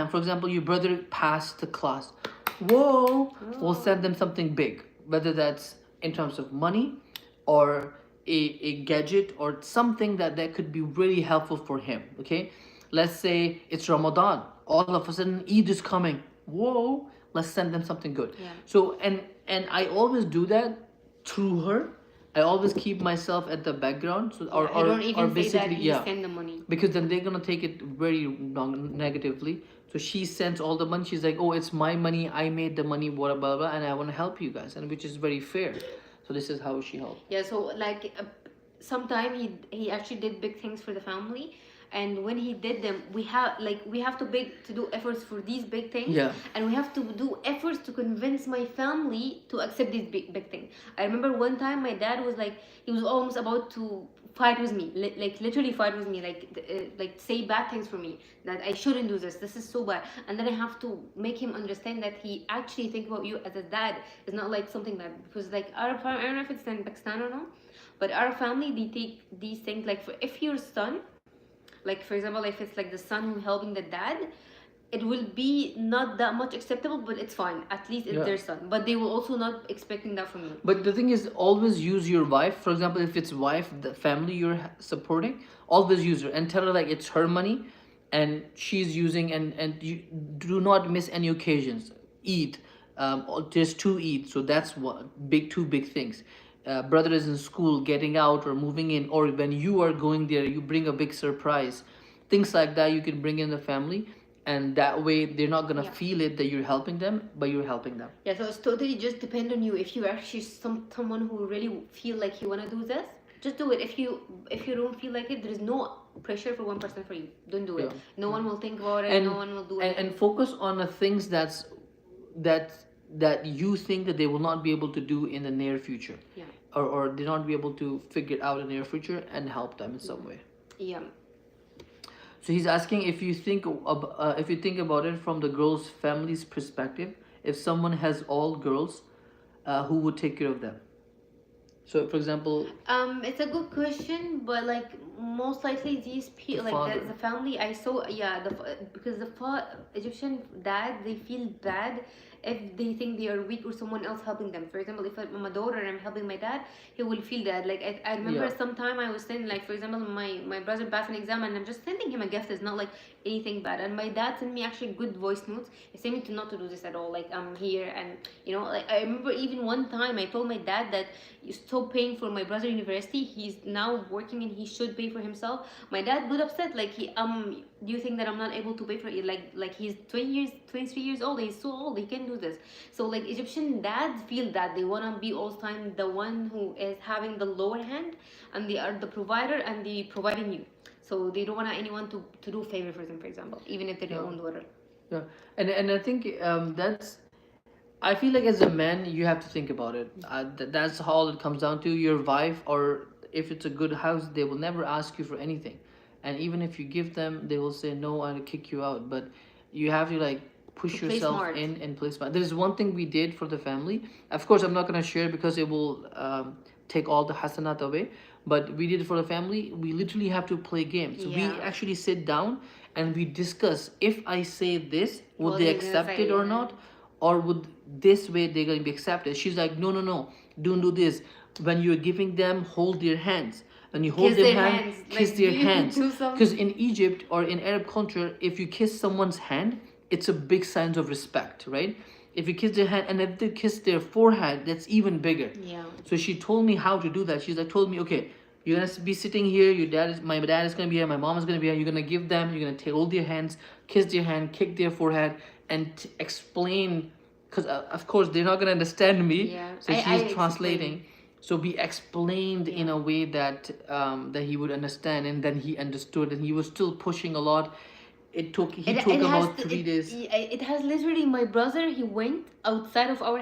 for example, your brother passed the class, whoa, we'll send them something big, whether that's in terms of money or a gadget or something that could be really helpful for him. Okay, let's say it's Ramadan, all of a sudden Eid is coming, whoa, let's send them something good. Yeah. So and I always do that through her. I always keep myself at the background, so I don't even say that basically, you yeah, send the money. because then they're gonna take it very negatively. So she sends all the money. She's like, "Oh, it's my money. I made the money. Blah blah blah, and I want to help you guys," and which is very fair. So this is how she helped. Yeah, so like sometime he actually did big things for the family, and when he did them, we have to do efforts for these big things. Yeah. And we have to do efforts to convince my family to accept these big things. I remember one time my dad was like, he was almost about to fight with me, like literally fight with me, like say bad things for me, that I shouldn't do this is so bad. And then I have to make him understand that he actually think about you as a dad. It's not like something that, because like our family, I don't know if it's in Pakistan or not, but our family, they take these things like, if your son, like for example, if it's like the son who helping the dad, it will be not that much acceptable, but it's fine, at least it's their son. But they will also not expecting that from you. But the thing is, always use your wife. For example, if it's wife, the family you're supporting, always use her and tell her like it's her money, and she's using, and you do not miss any occasions. Eid, there's two Eid, so that's one big, two big things. Brother is in school, getting out or moving in, or when you are going there, you bring a big surprise. Things like that you can bring in the family, and that way they're not gonna feel it that you're helping them, but you're helping them. Yeah, so it's totally just depend on you. If you actually someone who really feel like you want to do this, just do it. If you don't feel like it, there is no pressure for one person for you. Don't do it. No one will think about it. No one will do it. And focus on the things that you think that they will not be able to do in the near future. Yeah. Or they not be able to figure out in the near future, and help them in some way. Yeah. So he's asking if you think about it from the girl's family's perspective, if someone has all girls, who would take care of them? So, for example, it's a good question, but like most likely these people, like the family, I saw, yeah, because the Egyptian dad, they feel bad if they think they are weak or someone else helping them. For example, if I'm a daughter and I'm helping my dad, he will feel that. Like I remember sometime I was saying, like for example, my brother passed an exam and I'm just sending him a gift. It's not like anything bad. And my dad sent me actually good voice notes. He sent me to not to do this at all. Like I'm here, and like I remember even one time I told my dad that you stop paying for my brother university. He's now working and he should pay for himself. My dad got upset. Like do you think that I'm not able to pay for it? Like he's 23 years old. He's so old. He can do this. So like Egyptian dads feel that they wanna be all the time the one who is having the lower hand, and they are the provider and they providing you. So they don't want anyone to do favor for them, for example, even if they're their own daughter. Yeah, and I think that's. I feel like as a man, you have to think about it. That's all it comes down to. Your wife, or if it's a good house, they will never ask you for anything, and even if you give them, they will say no and kick you out. But you have to like push yourself in and play smart. There's one thing we did for the family. Of course, I'm not gonna share because it will take all the hasanat away. But we did it for the family. We literally have to play games. So we actually sit down and we discuss. If I say this, would they accept it or not? Or would this way they're going to be accepted? She's like, no, don't do this. When you're giving them, hold their hands. When you hold their hands, kiss their hands. Because in Egypt or in Arab culture, if you kiss someone's hand, it's a big sign of respect, right? If you kiss their hand, and if they kiss their forehead, that's even bigger. Yeah. So she told me how to do that. She's like, told me, okay, you're gonna be sitting here. My dad is gonna be here. My mom is gonna be here. You're gonna give them. You're gonna hold their hands, kiss their hand, kick their forehead, and explain. Because of course they're not gonna understand me. Yeah. So she's translating. So we explained in a way that that he would understand, and then he understood, and he was still pushing a lot. He took about 3 days. It has literally, my brother, he went outside of our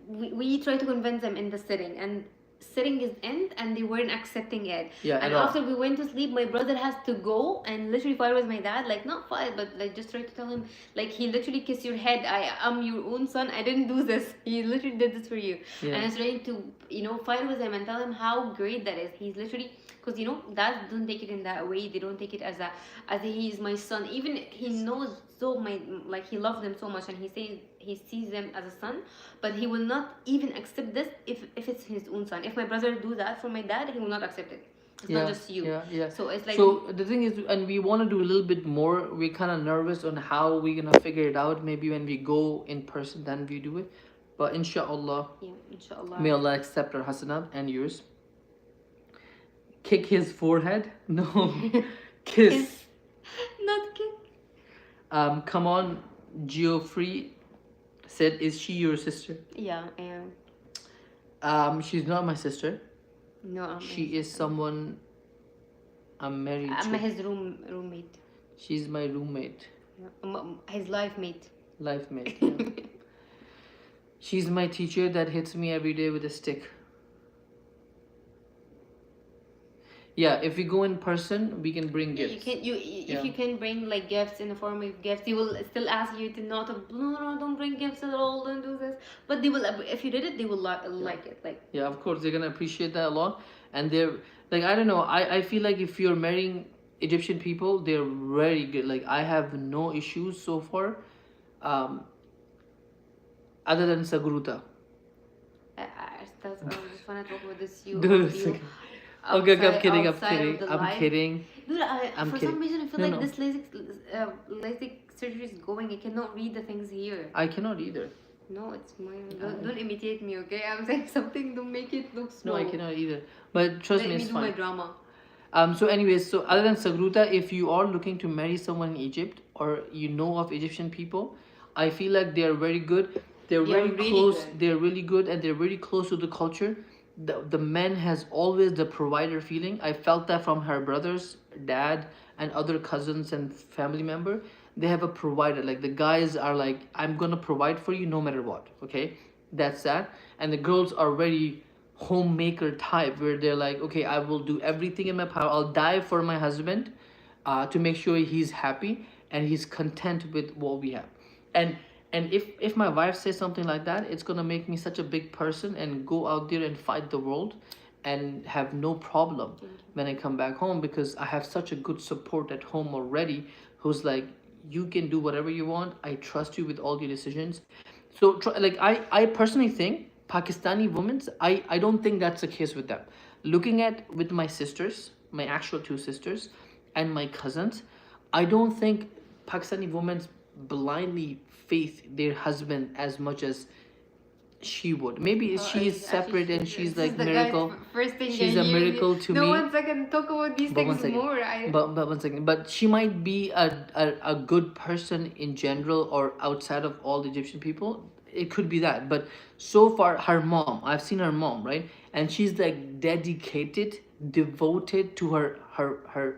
we try to convince them in the sitting, and sitting his end and they weren't accepting it. Yeah, And at all. after we went to sleep, my brother has to go and literally fight with my dad, like not fight, but like just try to tell him, like he literally kissed your head. I'm your own son. I didn't do this. He literally did this for you. Yeah. And I was trying to fight with him and tell him how great that is. He's literally, because dads don't take it in that way. They don't take it as he's my son. Even he knows so like he loves them so much and he says he sees them as a son, but he will not even accept this if it's his own son. If my brother do that for my dad, he will not accept it. It's not just you. Yeah. So it's like, So the thing is, and we want to do a little bit more. We're kind of nervous on how we're gonna figure it out. Maybe when we go in person, then we do it. But inshallah, yeah, inshallah. may Allah accept our hasanat and yours. Kick his forehead? No, kiss. Not kick. Come on, Geoffrey said, "Is she your sister?" Yeah, I am. She's not my sister. No, She is someone I'm married I'm to. his roommate. She's my roommate, Yeah. His life mate. life mate. Yeah. She's my teacher that hits me every day with a stick. Yeah, if we go in person, we can bring Yeah, gifts. if you can bring like gifts in the form of gifts, he will still ask you to not no, don't bring gifts at all, don't do this. But they will, if you did it, they will like it. Like, Yeah, of course they're gonna appreciate that a lot, and they're like, I don't know. I feel like if you're marrying Egyptian people, they're very good. Like I have no issues so far, um, other than Sagruta. I just wanna talk about this Dude, it's okay. Okay, I'm kidding. I'm kidding. I'm kidding. Dude, I'm for kidding. some reason I feel No, like no. this LASIK surgery is going. I cannot read the things here. I cannot either. No, it's mine. Don't imitate me, okay? I'm saying something. Don't make it look small. No, I cannot either. But trust Let me, me it's do fine. my drama. So anyways, so other than Sagruta, if you are looking to marry someone in Egypt or you know of Egyptian people, I feel like they are very good. They're Yeah, very really close. good. They're really good and they're very close to the culture. The man has always the provider feeling. I felt that from her brothers, dad, and other cousins and family member. They have a provider. Like the guys are like, I'm gonna provide for you no matter what. Okay, that's that. And the girls are very homemaker type where they're like, okay, I will do everything in my power. I'll die for my husband, to make sure he's happy and he's content with what we have. And if my wife says something like that, it's gonna make me such a big person and go out there and fight the world and have no problem when I come back home, because I have such a good support at home already who's like, you can do whatever you want. I trust you with all your decisions. So like I personally think Pakistani women, I don't think that's the case with them. Looking at with my sisters, my actual two sisters, and my cousins, I don't think Pakistani women blindly faith their husband as much as she would. Maybe she's separate and she's like miracle. First thing She's a miracle to no me. one second talk about these But one things second. more. But one second. But she might be a good person in general or outside of all the Egyptian people. It could be that. But so far, her mom, I've seen her mom, right? And she's like dedicated, devoted to her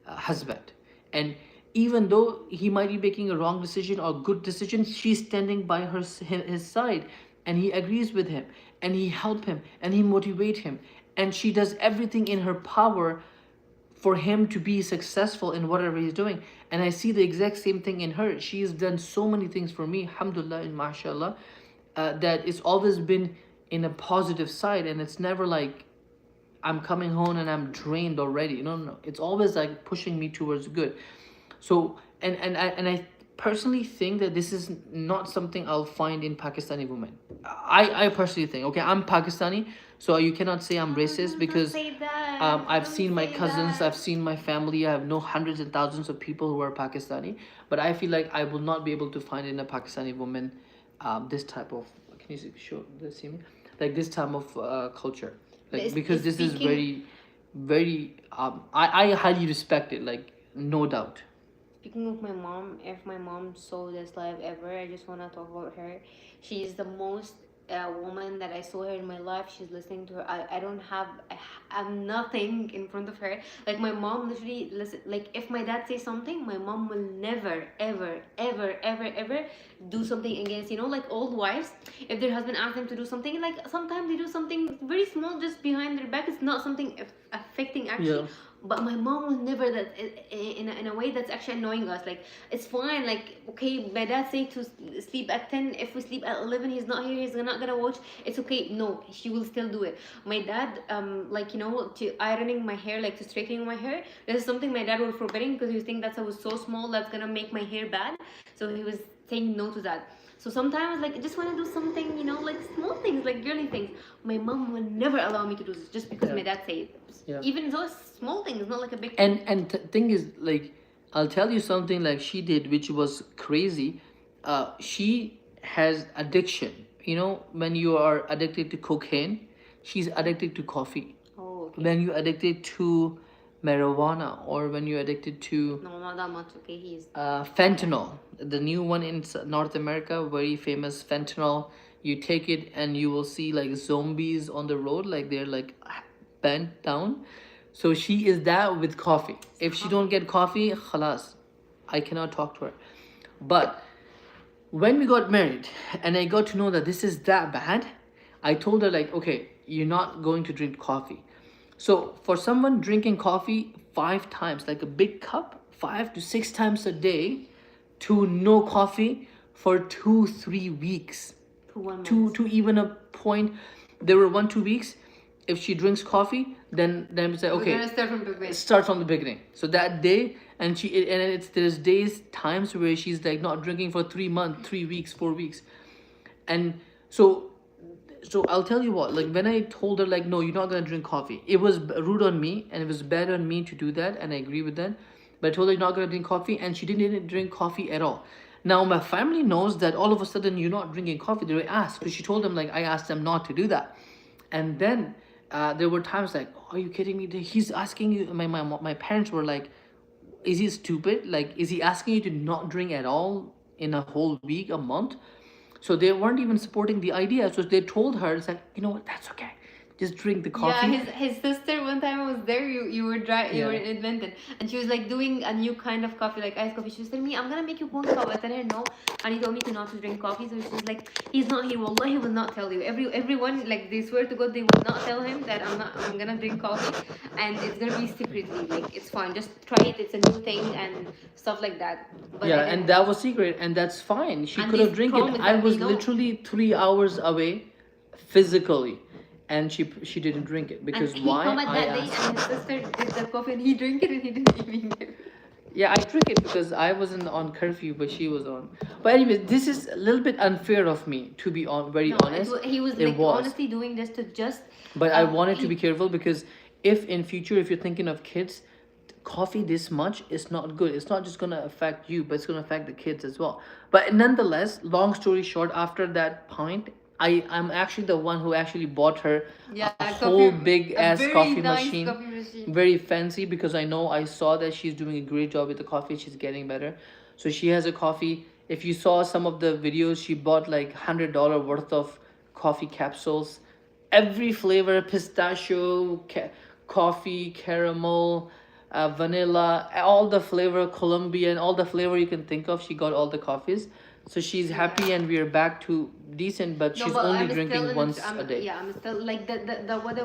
husband. And even though he might be making a wrong decision or good decision, she's standing by his side, and he agrees with him, and he help him, and he motivate him, and she does everything in her power for him to be successful in whatever he's doing. And I see the exact same thing in her. She has done so many things for me, alhamdulillah and mashallah, that it's always been in a positive side, and it's never like I'm coming home and I'm drained already. No. It's always like pushing me towards good. So and I personally think that this is not something I'll find in Pakistani women. I personally think, okay, I'm Pakistani, so you cannot say I'm racist because I've seen my cousins, I've seen my family, I have know hundreds and thousands of people who are Pakistani, but I feel like I will not be able to find in a Pakistani woman this type of, can you show this, see me? Like this type of culture, like because this is very I highly respect it, like no doubt. Speaking of my mom, if my mom saw this live ever, I just want to talk about her. She is the most a woman that I saw her in my life. She's listening to her. I don't have, I'm nothing in front of her. Like my mom literally listen. Like if my dad says something, my mom will never, ever, ever, ever, ever do something against. Like old wives, if their husband asks them to do something, like sometimes they do something very small just behind their back. It's not something affecting actually. Yeah. But my mom will never that in a way that's actually annoying us. Like it's fine. Like okay, my dad say to sleep at 10. If we sleep at 11, he's not here. He's not gonna watch. It's okay. No, she will still do it. My dad, like to ironing my hair, like to straightening my hair. This is something my dad was forbidding because he was thinking that I was so small that's gonna make my hair bad. So he was saying no to that. So sometimes, like, I just want to do something, like small things, like girly things. My mom will never allow me to do this just because my dad said it. Yeah. Even those small things, not like a big thing. And thing is, like, I'll tell you something like she did, which was crazy. She has addiction. When you are addicted to cocaine, she's addicted to coffee. Oh, okay. When you're addicted to marijuana, or when you're addicted to No, not that much. Okay, he's. fentanyl, the new one in North America, very famous fentanyl. You take it and you will see like zombies on the road, like they're like bent down. So she is that with coffee. If she don't get coffee, khalas, I cannot talk to her. But when we got married and I got to know that this is that bad, I told her like, okay, you're not going to drink coffee. So for someone drinking coffee 5 times, like a big cup, 5 to 6 times a day, to no coffee for 2-3 weeks, For 1 to even a point, there were 1-2 weeks. If she drinks coffee, then it's like, We're okay, gonna start from the beginning. start from the beginning. So that day, and there's days, times where she's like not drinking for 3 months, 3 weeks, 4 weeks, and so I'll tell you what, like when I told her like, no, you're not gonna drink coffee, it was rude on me and it was bad on me to do that, and I agree with that. But I told her you're not gonna drink coffee, and she didn't drink coffee at all. Now my family knows that all of a sudden you're not drinking coffee. They ask, because she told them like I asked them not to do that, and then there were times like, oh, are you kidding me? He's asking you. My parents were like, is he stupid? Like, is he asking you to not drink at all in a whole week, a month? So they weren't even supporting the idea. So they told her, it's like, you know what, that's okay. Just drink the coffee. Yeah, his sister, one time I was there, you were you were in London, and she was like doing a new kind of coffee, like iced coffee. She was telling me, I'm gonna make you one cup. I told her no, and he told me to not to drink coffee. So she was like, he's not here. Wallah, he will not tell you. Everyone, like, they swear to God they will not tell him that I'm gonna drink coffee, and it's gonna be secretly. Like, it's fine, just try it. It's a new thing and stuff like that. But Yeah, and that was secret, and that's fine. She And could have this drink promise it. I that was we know. literally 3 hours away, physically, and she didn't drink it because and he why? come at I that day, asked. and his sister did the coffee, and he drank it, and he didn't even give. Yeah, I drink it because I wasn't on curfew, but she was on. But anyways, this is a little bit unfair of me, to be very No, honest. he was It like was. honestly doing this to just. But I wanted to he- be careful, because if in future, if you're thinking of kids, coffee this much is not good. It's not just gonna affect you, but it's gonna affect the kids as well. But nonetheless, long story short, after that point, I'm actually the one who actually bought her Yeah, a coffee- whole big a ass very coffee nice machine, coffee machine. very fancy, because I saw that she's doing a great job with the coffee. She's getting better, so she has a coffee. If you saw some of the videos, she bought like $100 worth of coffee capsules, every flavor: pistachio, coffee, caramel, vanilla, all the flavor, Colombian, all the flavor you can think of. She got all the coffees, so she's happy, and we are back to decent. But No, she's but only I'm drinking still once I'm, a day. Yeah, I'm still like the what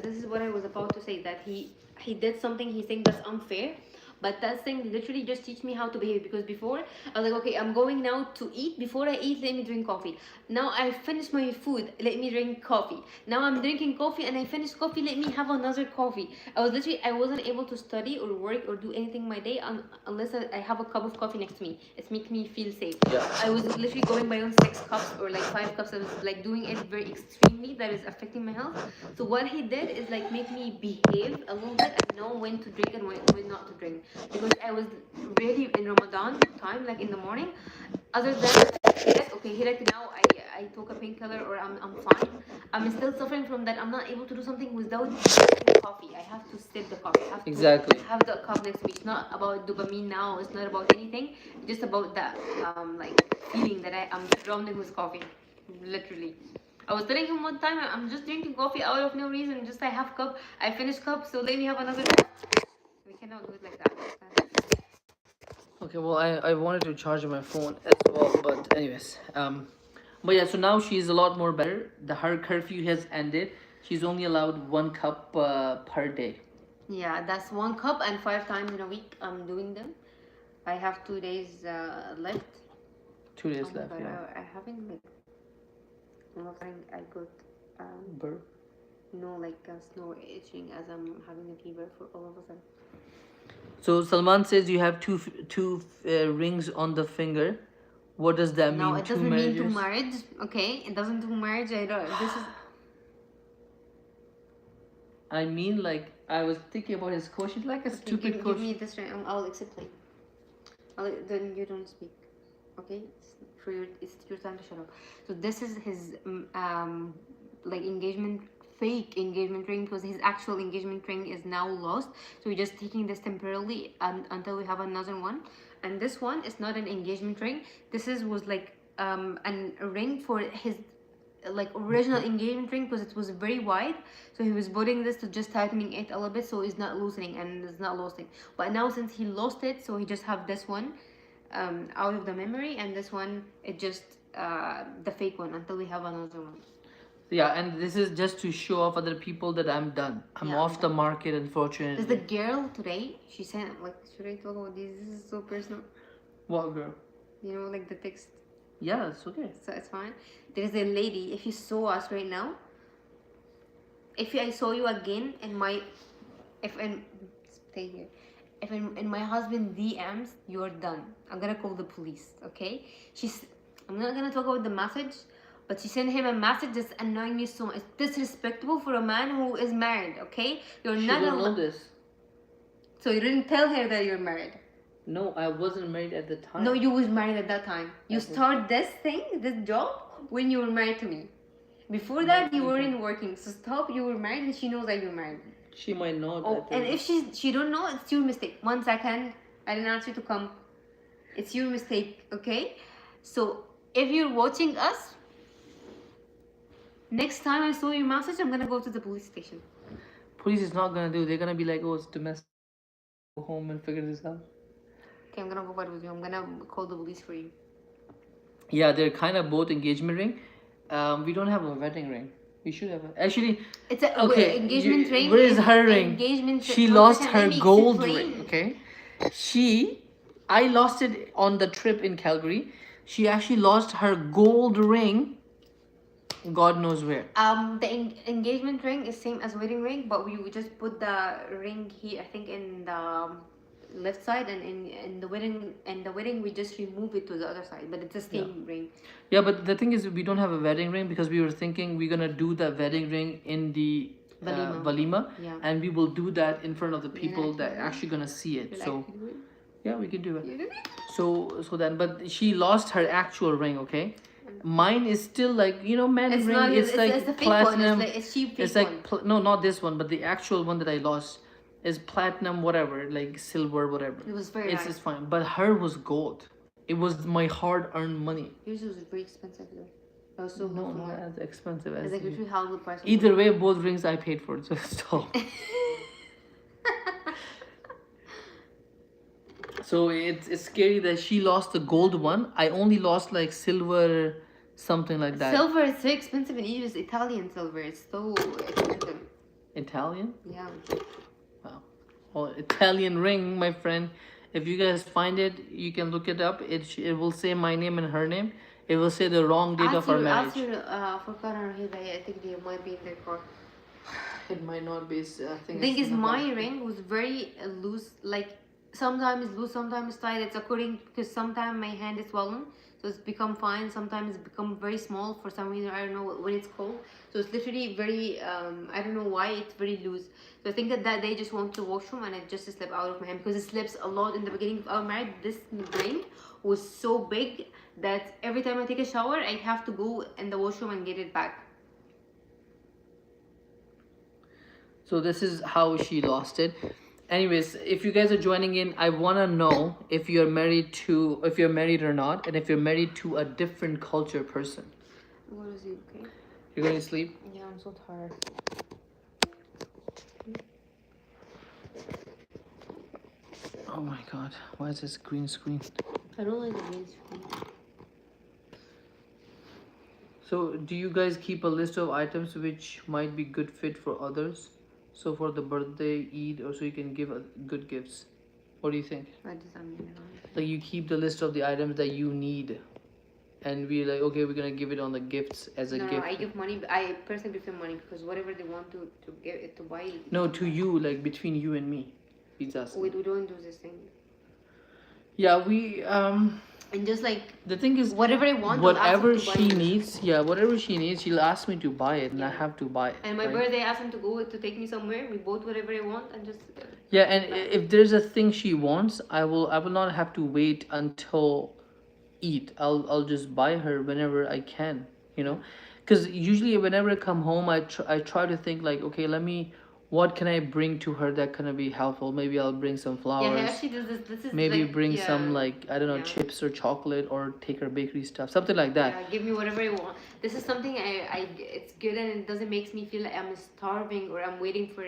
this is what I was about to say, that he did something he think that's unfair. But that thing literally just teach me how to behave, because before I was like, okay, I'm going now to eat. Before I eat, let me drink coffee. Now I finished my food, let me drink coffee. Now I'm drinking coffee and I finished coffee, let me have another coffee. I wasn't able to study or work or do anything my day unless I have a cup of coffee next to me. It makes me feel safe. Yeah. I was literally going by on 6 cups or like 5 cups. I was like doing it very extremely. That is affecting my health. So what he did is like make me behave a little bit and know when to drink and when not to drink. Because I was really in Ramadan time, like in the morning. Other than okay, here right now I took a painkiller or I'm fine. I'm still suffering from that. I'm not able to do something without drinking coffee. I have to sip the coffee. I have to Exactly. have the cup next to me. It's not about dopamine now. It's not about anything. It's just about that like feeling that I'm surrounded with coffee, literally. I was telling him one time, I'm just drinking coffee out of no reason, just I have cup, I finished cup, so let me have another cup. We cannot do it like that. Okay, well, I wanted to charge my phone as well, but anyways, but yeah, so now she's a lot more better. Her curfew has ended. She's only allowed 1 cup per day. Yeah, that's 1 cup, and 5 times in a week I'm doing them. I have 2 days left. 2 days Oh my left, God, yeah. I haven't like, I got Burp. no like snow itching as I'm having a fever for all of a sudden. So Salman says you have two rings on the finger. What does that mean? No, it doesn't mean to marriages? marriage. Okay, it doesn't do marriage. I don't. This is. I mean, like, I was thinking about his question, like a Okay, stupid give question. me this right. I'll explain. Then you don't speak. Okay, it's your time to shut up. So this is his like engagement, fake engagement ring, because his actual engagement ring is now lost. So we're just taking this temporarily until we have another one. And this one is not an engagement ring. This was like a ring for his like original engagement ring, because it was very wide, so he was putting this to just tightening it a little bit so it's not loosening and it's not losing. But now since he lost it, so he just have this one out of the memory, and this one it just the fake one until we have another one. Yeah, and this is just to show off other people that I'm done. I'm off the market, unfortunately. There's the girl today, she sent like, should I talk about this? This is so personal. What girl? You know, like the text. Yeah, it's okay. So it's fine. There's a lady, if you saw us right now, if I saw you again in my, stay here, if in my husband DMs, you're done. I'm gonna call the police, okay? I'm not gonna talk about the message, but she sent him a message that's annoying me so much. It's disrespectful for a man who is married, okay? You're She not don't know this. So you didn't tell her that you're married? No, I wasn't married at the time. No, you was married at that time. You start this job when you were married to me. Before that, you weren't working. So stop, you were married, and she knows that you're married. She might not. Oh, and if she don't know, it's your mistake. 1 second, I didn't ask you to come. It's your mistake, okay? So if you're watching us, next time I saw your message, I'm gonna go to the police station. Police is not gonna do. They're gonna be like, oh, it's domestic. Go home and figure this out. Okay, I'm gonna go fight with you. I'm gonna call the police for you. Yeah, they're kind of both engagement ring. We don't have a wedding ring. We should have. Actually, it's a engagement ring. Where is her ring? Engagement. She lost her gold ring. Okay. I lost it on the trip in Calgary. She actually lost her gold ring. God knows where. The engagement ring is same as wedding ring, but we would just put the ring here. I think in the left side, and in the wedding we just remove it to the other side, but it's the same ring. Yeah, but the thing is, we don't have a wedding ring because we were thinking we're gonna do the wedding ring in the walima, and we will do that in front of the people that are actually gonna see it. So yeah, we can do it. So then, but she lost her actual ring. Okay, mine is still like, you know, man ring. It's like platinum. It's cheap. It's like no, not this one, but the actual one that I lost is platinum, whatever, like silver, whatever. It was very nice. It's fine, but her was gold. It was my hard-earned money. Yours was very expensive though. It was so no, not as expensive as. It's like literally half the price. Either way, both rings I paid for, so stop. So it's scary that she lost the gold one. I only lost like silver, something like that. Silver is so expensive in Egypt. It's Italian silver. It's so expensive. Italian? Yeah. Wow. Well, Italian ring, my friend. If you guys find it, you can look it up. It will say my name and her name. It will say the wrong date of our marriage. For Connor, I think they might be in their car. It might not be. I think. The thing is, my ring was very loose. Like sometimes it's loose, sometimes it's tight. It's according, because sometimes my hand is swollen, so it's become fine. Sometimes it's become very small for some reason. I don't know what it's called. So it's literally very. I don't know why it's very loose. So I think that day just went to the washroom and it just slipped out of my hand, because it slips a lot in the beginning of our marriage. This ring was so big that every time I take a shower, I have to go in the washroom and get it back. So this is how she lost it. Anyways, if you guys are joining in, I want to know if you're married or not, and if you're married to a different culture person. What is it, okay? You're going to sleep? Yeah, I'm so tired. Oh my god, why is this green screen? I don't like the green screen. So, do you guys keep a list of items which might be good fit for others? So, for the birthday, Eid, or so you can give good gifts. What do you think? What does that mean? Like, you keep the list of the items that you need, and we're like, okay, we're gonna give it on the gifts as a No, gift. I give money. I personally give them money because whatever they want to give it to buy. No, to you, like between you and me. He's asking. We don't do this thing. Yeah, we And just like the thing is, whatever I want, whatever I'll ask him to she buy it. needs, yeah, whatever she needs, she'll ask me to buy it, and I Yeah. have to buy it. And my right? birthday, I asked him to go to take me somewhere. We bought whatever I want and just. Yeah, and if there's a thing she wants, I will not have to wait until Eid. I'll just buy her whenever I can, you know, because usually whenever I come home, I try to think like, okay, what can I bring to her that can be helpful? Maybe I'll bring some flowers. Yeah, he actually does this. This is Maybe like, bring yeah, some like I don't know yeah. chips or chocolate or take her bakery stuff, something like that. Yeah, give me whatever you want. This is something it's good and it doesn't make me feel like I'm starving or I'm waiting for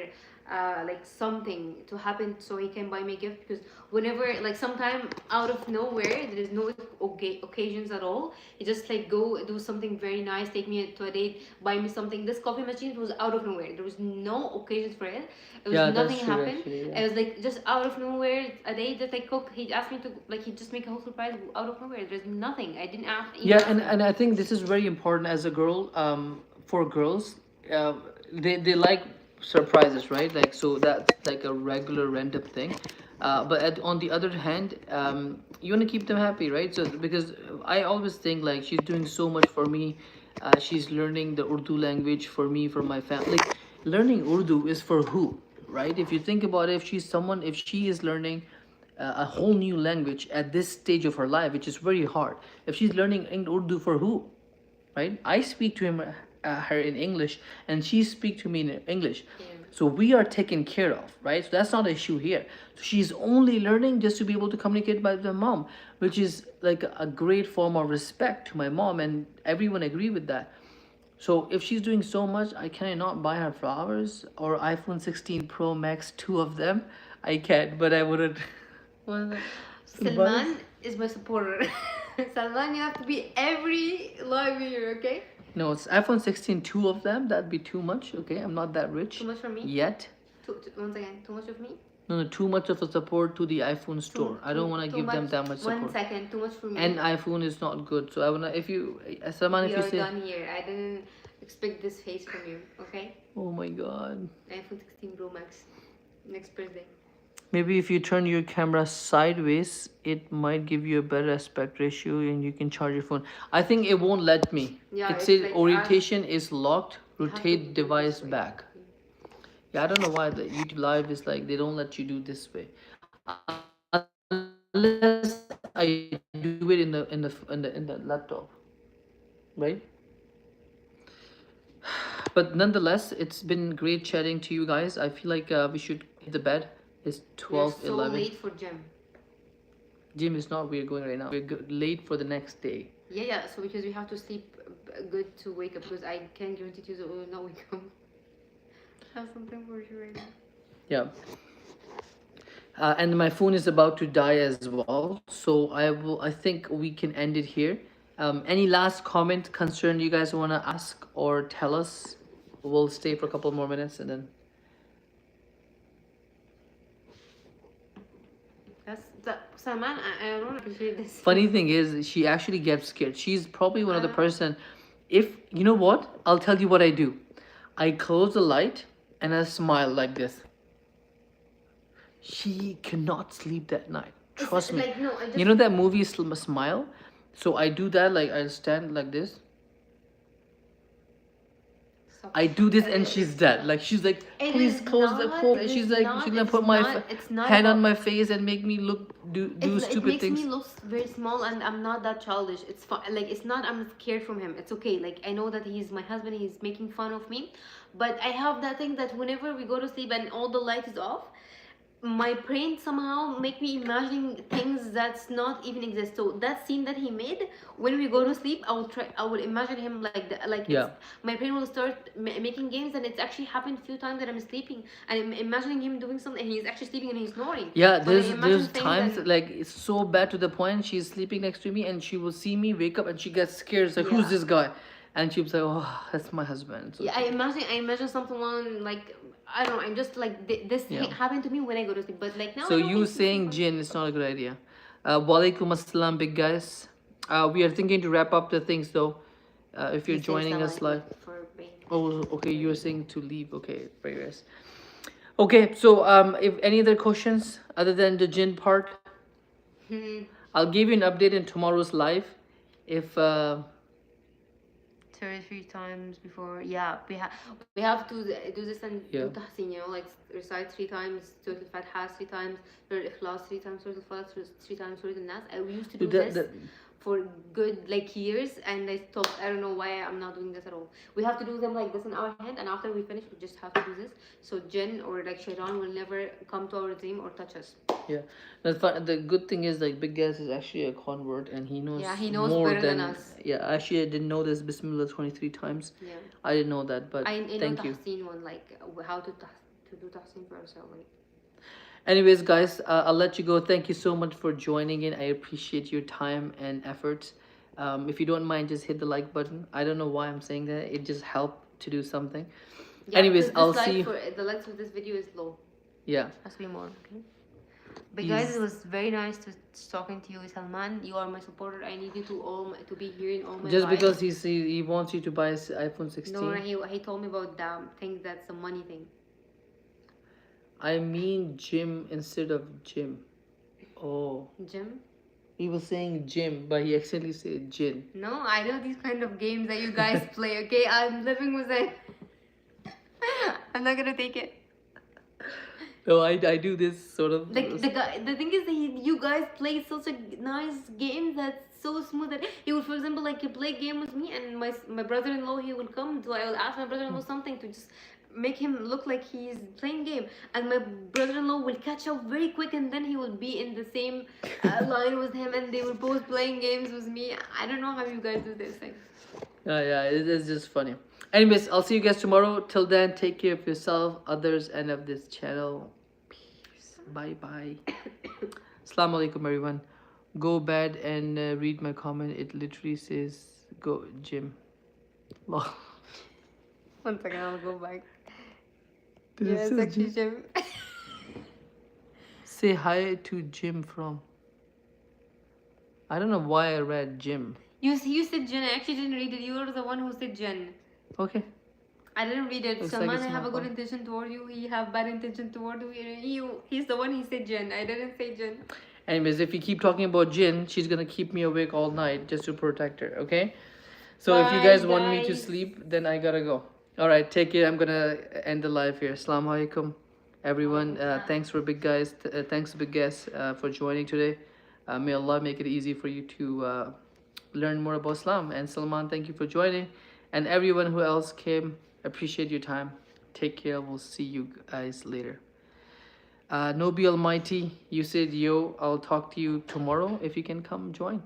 like something to happen so he can buy me a gift, because whenever like sometime out of nowhere there is no occasions at all, he just like go do something very nice, take me to a date, buy me something. This coffee machine was out of nowhere, there was no occasions for it. It was nothing that's true, happened. actually, yeah. It was like just out of nowhere a day that I cook. He asked me to like he just make a whole surprise out of nowhere. There's nothing. I didn't ask. Yeah, and I think this is very important as a girl. For girls, they like surprises, right? Like so that's like a regular random thing. On the other hand, you want to keep them happy, right? So because I always think like she's doing so much for me. She's learning the Urdu language for me, for my family. Like, learning Urdu is for who, right? If you think about it, if she is learning a whole new language at this stage of her life, which is very hard. If she's learning Urdu for who, right? I speak to her in English, and she speak to me in English. Yeah. So we are taken care of, right? So that's not an issue here. So she's only learning just to be able to communicate with my mom, which is like a great form of respect to my mom, and everyone agree with that. So if she's doing so much, can I not buy her flowers or iPhone 16 Pro Max, two of them? I can, but I wouldn't. Salman is my supporter. Salman, you have to be every live year, okay? No, it's iPhone 16, two of them. That'd be too much. Okay, I'm not that rich. Too much for me? Yet. Once again, too much of me? No, too much of a support to the iPhone store. I don't want to give them that much support. 1 second, too much for me. And iPhone is not good. So I wanna, if you, Salman, if you say. You're done here. I didn't expect this face from you, okay? Oh my God. iPhone 16 Pro Max. Next birthday. Maybe if you turn your camera sideways, it might give you a better aspect ratio and you can charge your phone. I think it won't let me. Yeah, It says like orientation is locked, you have to rotate do device this way. back. Yeah, I don't know why the YouTube Live is like, they don't let you do this way. Unless I do it in the laptop. Right? But nonetheless, it's been great chatting to you guys. I feel like we should hit the bed. It's 12, We're so 11. late for gym. Gym is not, we're going right now. We're late for the next day. Yeah, so because we have to sleep good to wake up, because I can't guarantee you that we will not wake up. Have something for you right now. Yeah. And my phone is about to die as well. So I think we can end it here. Any last comment, concern you guys want to ask or tell us? We'll stay for a couple more minutes and then. Salman, I don't appreciate this. Funny thing is, she actually gets scared. She's probably one of the person. If you know what, I'll tell you what I do. I close the light and I smile like this. She cannot sleep that night. Trust me. Like, no, You know that movie Smile? So I do that, like I stand like this. I do this and she's dead. Like she's like, please close the phone. She's like, she's gonna put my hand on my face and make me do stupid things. It makes me look very small, and I'm not that childish. It's fun. Like it's not. I'm scared from him. It's okay. Like I know that he's my husband. He's making fun of me, but I have that thing that whenever we go to sleep and all the light is off, my brain somehow make me imagining things that's not even exist. So that scene that he made, when we go to sleep, I will imagine him like that. Like it's Yeah. my brain will start making games, and it's actually happened a few times that I'm sleeping and I'm imagining him doing something, and he's actually sleeping and he's snoring. Yeah, So I imagine there's things times and like it's so bad to the point she's sleeping next to me and she will see me wake up and she gets scared. It's like, who's Yeah. this guy? And she'll say, oh, that's my husband. So yeah, I imagine something along like I don't know. I'm just like this Yeah. happened to me when I go to sleep, but like now So I know you it's saying fun. jinn is not a good idea. Walaikum assalam, big guys. We are thinking to wrap up the things though. If you're He's saying joining us Assalamu live. alaikum for being. Oh, okay. You're saying to leave. Okay, very nice. Okay, so if any other questions other than the jinn part, I'll give you an update in tomorrow's live. If 33 times before. Yeah, we have to do this and Yeah. do tahsin, you know, like recite 3 times Surah Al-Fatiha, 3 times Surah Al-Ikhlas, 3 times Surah Al-Falaq, 3 times Surah Al-Nas. We used to do this for good like years, and I stopped. I don't know why I'm not doing this at all. We have to do them like this in our hand, and after we finish we just have to do this, so jinn or like shaitan will never come to our dream or touch us. yeah, that's fine. The good thing is like Big Gas is actually a convert and he knows, Yeah, he knows more better than than us. Yeah, actually I didn't know this Bismillah 23 times. Yeah, I didn't know that, but I know thank you. tahsin one, like how to do tahsin for ourselves. Like, Anyways, guys, I'll let you go. Thank you so much for joining in. I appreciate your time and efforts. If you don't mind, just hit the like button. I don't know why I'm saying that. It just helped to do something. yeah, Anyways, because I'll this see you. the likes of this video is low. Yeah. Has to be more, okay? But guys, it was very nice to talking to you, Salman. You are my supporter. I need you to be here in all my Just lives. because he wants you to buy his iPhone 16. No, he told me about the thing that's a money thing. I mean gym instead of gym. Oh. Jim? He was saying gym, but he accidentally said gin. No, I know these kind of games that you guys play, okay? I'm living with it. I'm not gonna take it. No, I do this sort of. The thing is that you guys play such a nice game that's so smooth that he would, for example, like you play a game with me and my brother-in-law, he will come, so I will ask my brother-in-law something to just make him look like he's playing game, and my brother-in-law will catch up very quick, and then he will be in the same line with him, and they will both playing games with me. I don't know how you guys do this thing. Yeah, it is just funny. Anyways, I'll see you guys tomorrow. Till then, take care of yourself, others, and of this channel. Peace. Bye bye. Assalamu alaikum, everyone. Go bed and read my comment. It literally says go gym. Lol. 1 second, I'll go back. This Yeah, it's says actually gym. Jim. Say hi to Jim from. I don't know why I read Jim. You said Jen. I actually didn't read it. You were the one who said Jen. Okay. I didn't read it. Looks like Salman, it's I have my a good fault. intention toward you. He have bad intention toward you. He's the one. He said Jen. I didn't say Jen. Anyways, if you keep talking about Jin, she's gonna keep me awake all night just to protect her, okay? So if you Bye, guys want me to guys. sleep, then I gotta go. Alright, take care. I'm gonna end the live here. Assalamu alaikum, everyone. Thanks for big guys. Thanks to big guests for joining today. May Allah make it easy for you to learn more about Islam. And Salman, thank you for joining. And everyone who else came, appreciate your time. Take care. We'll see you guys later. Nobi Almighty, you said, yo, I'll talk to you tomorrow if you can come join.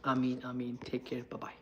Ameen, Ameen. Take care. Bye-bye.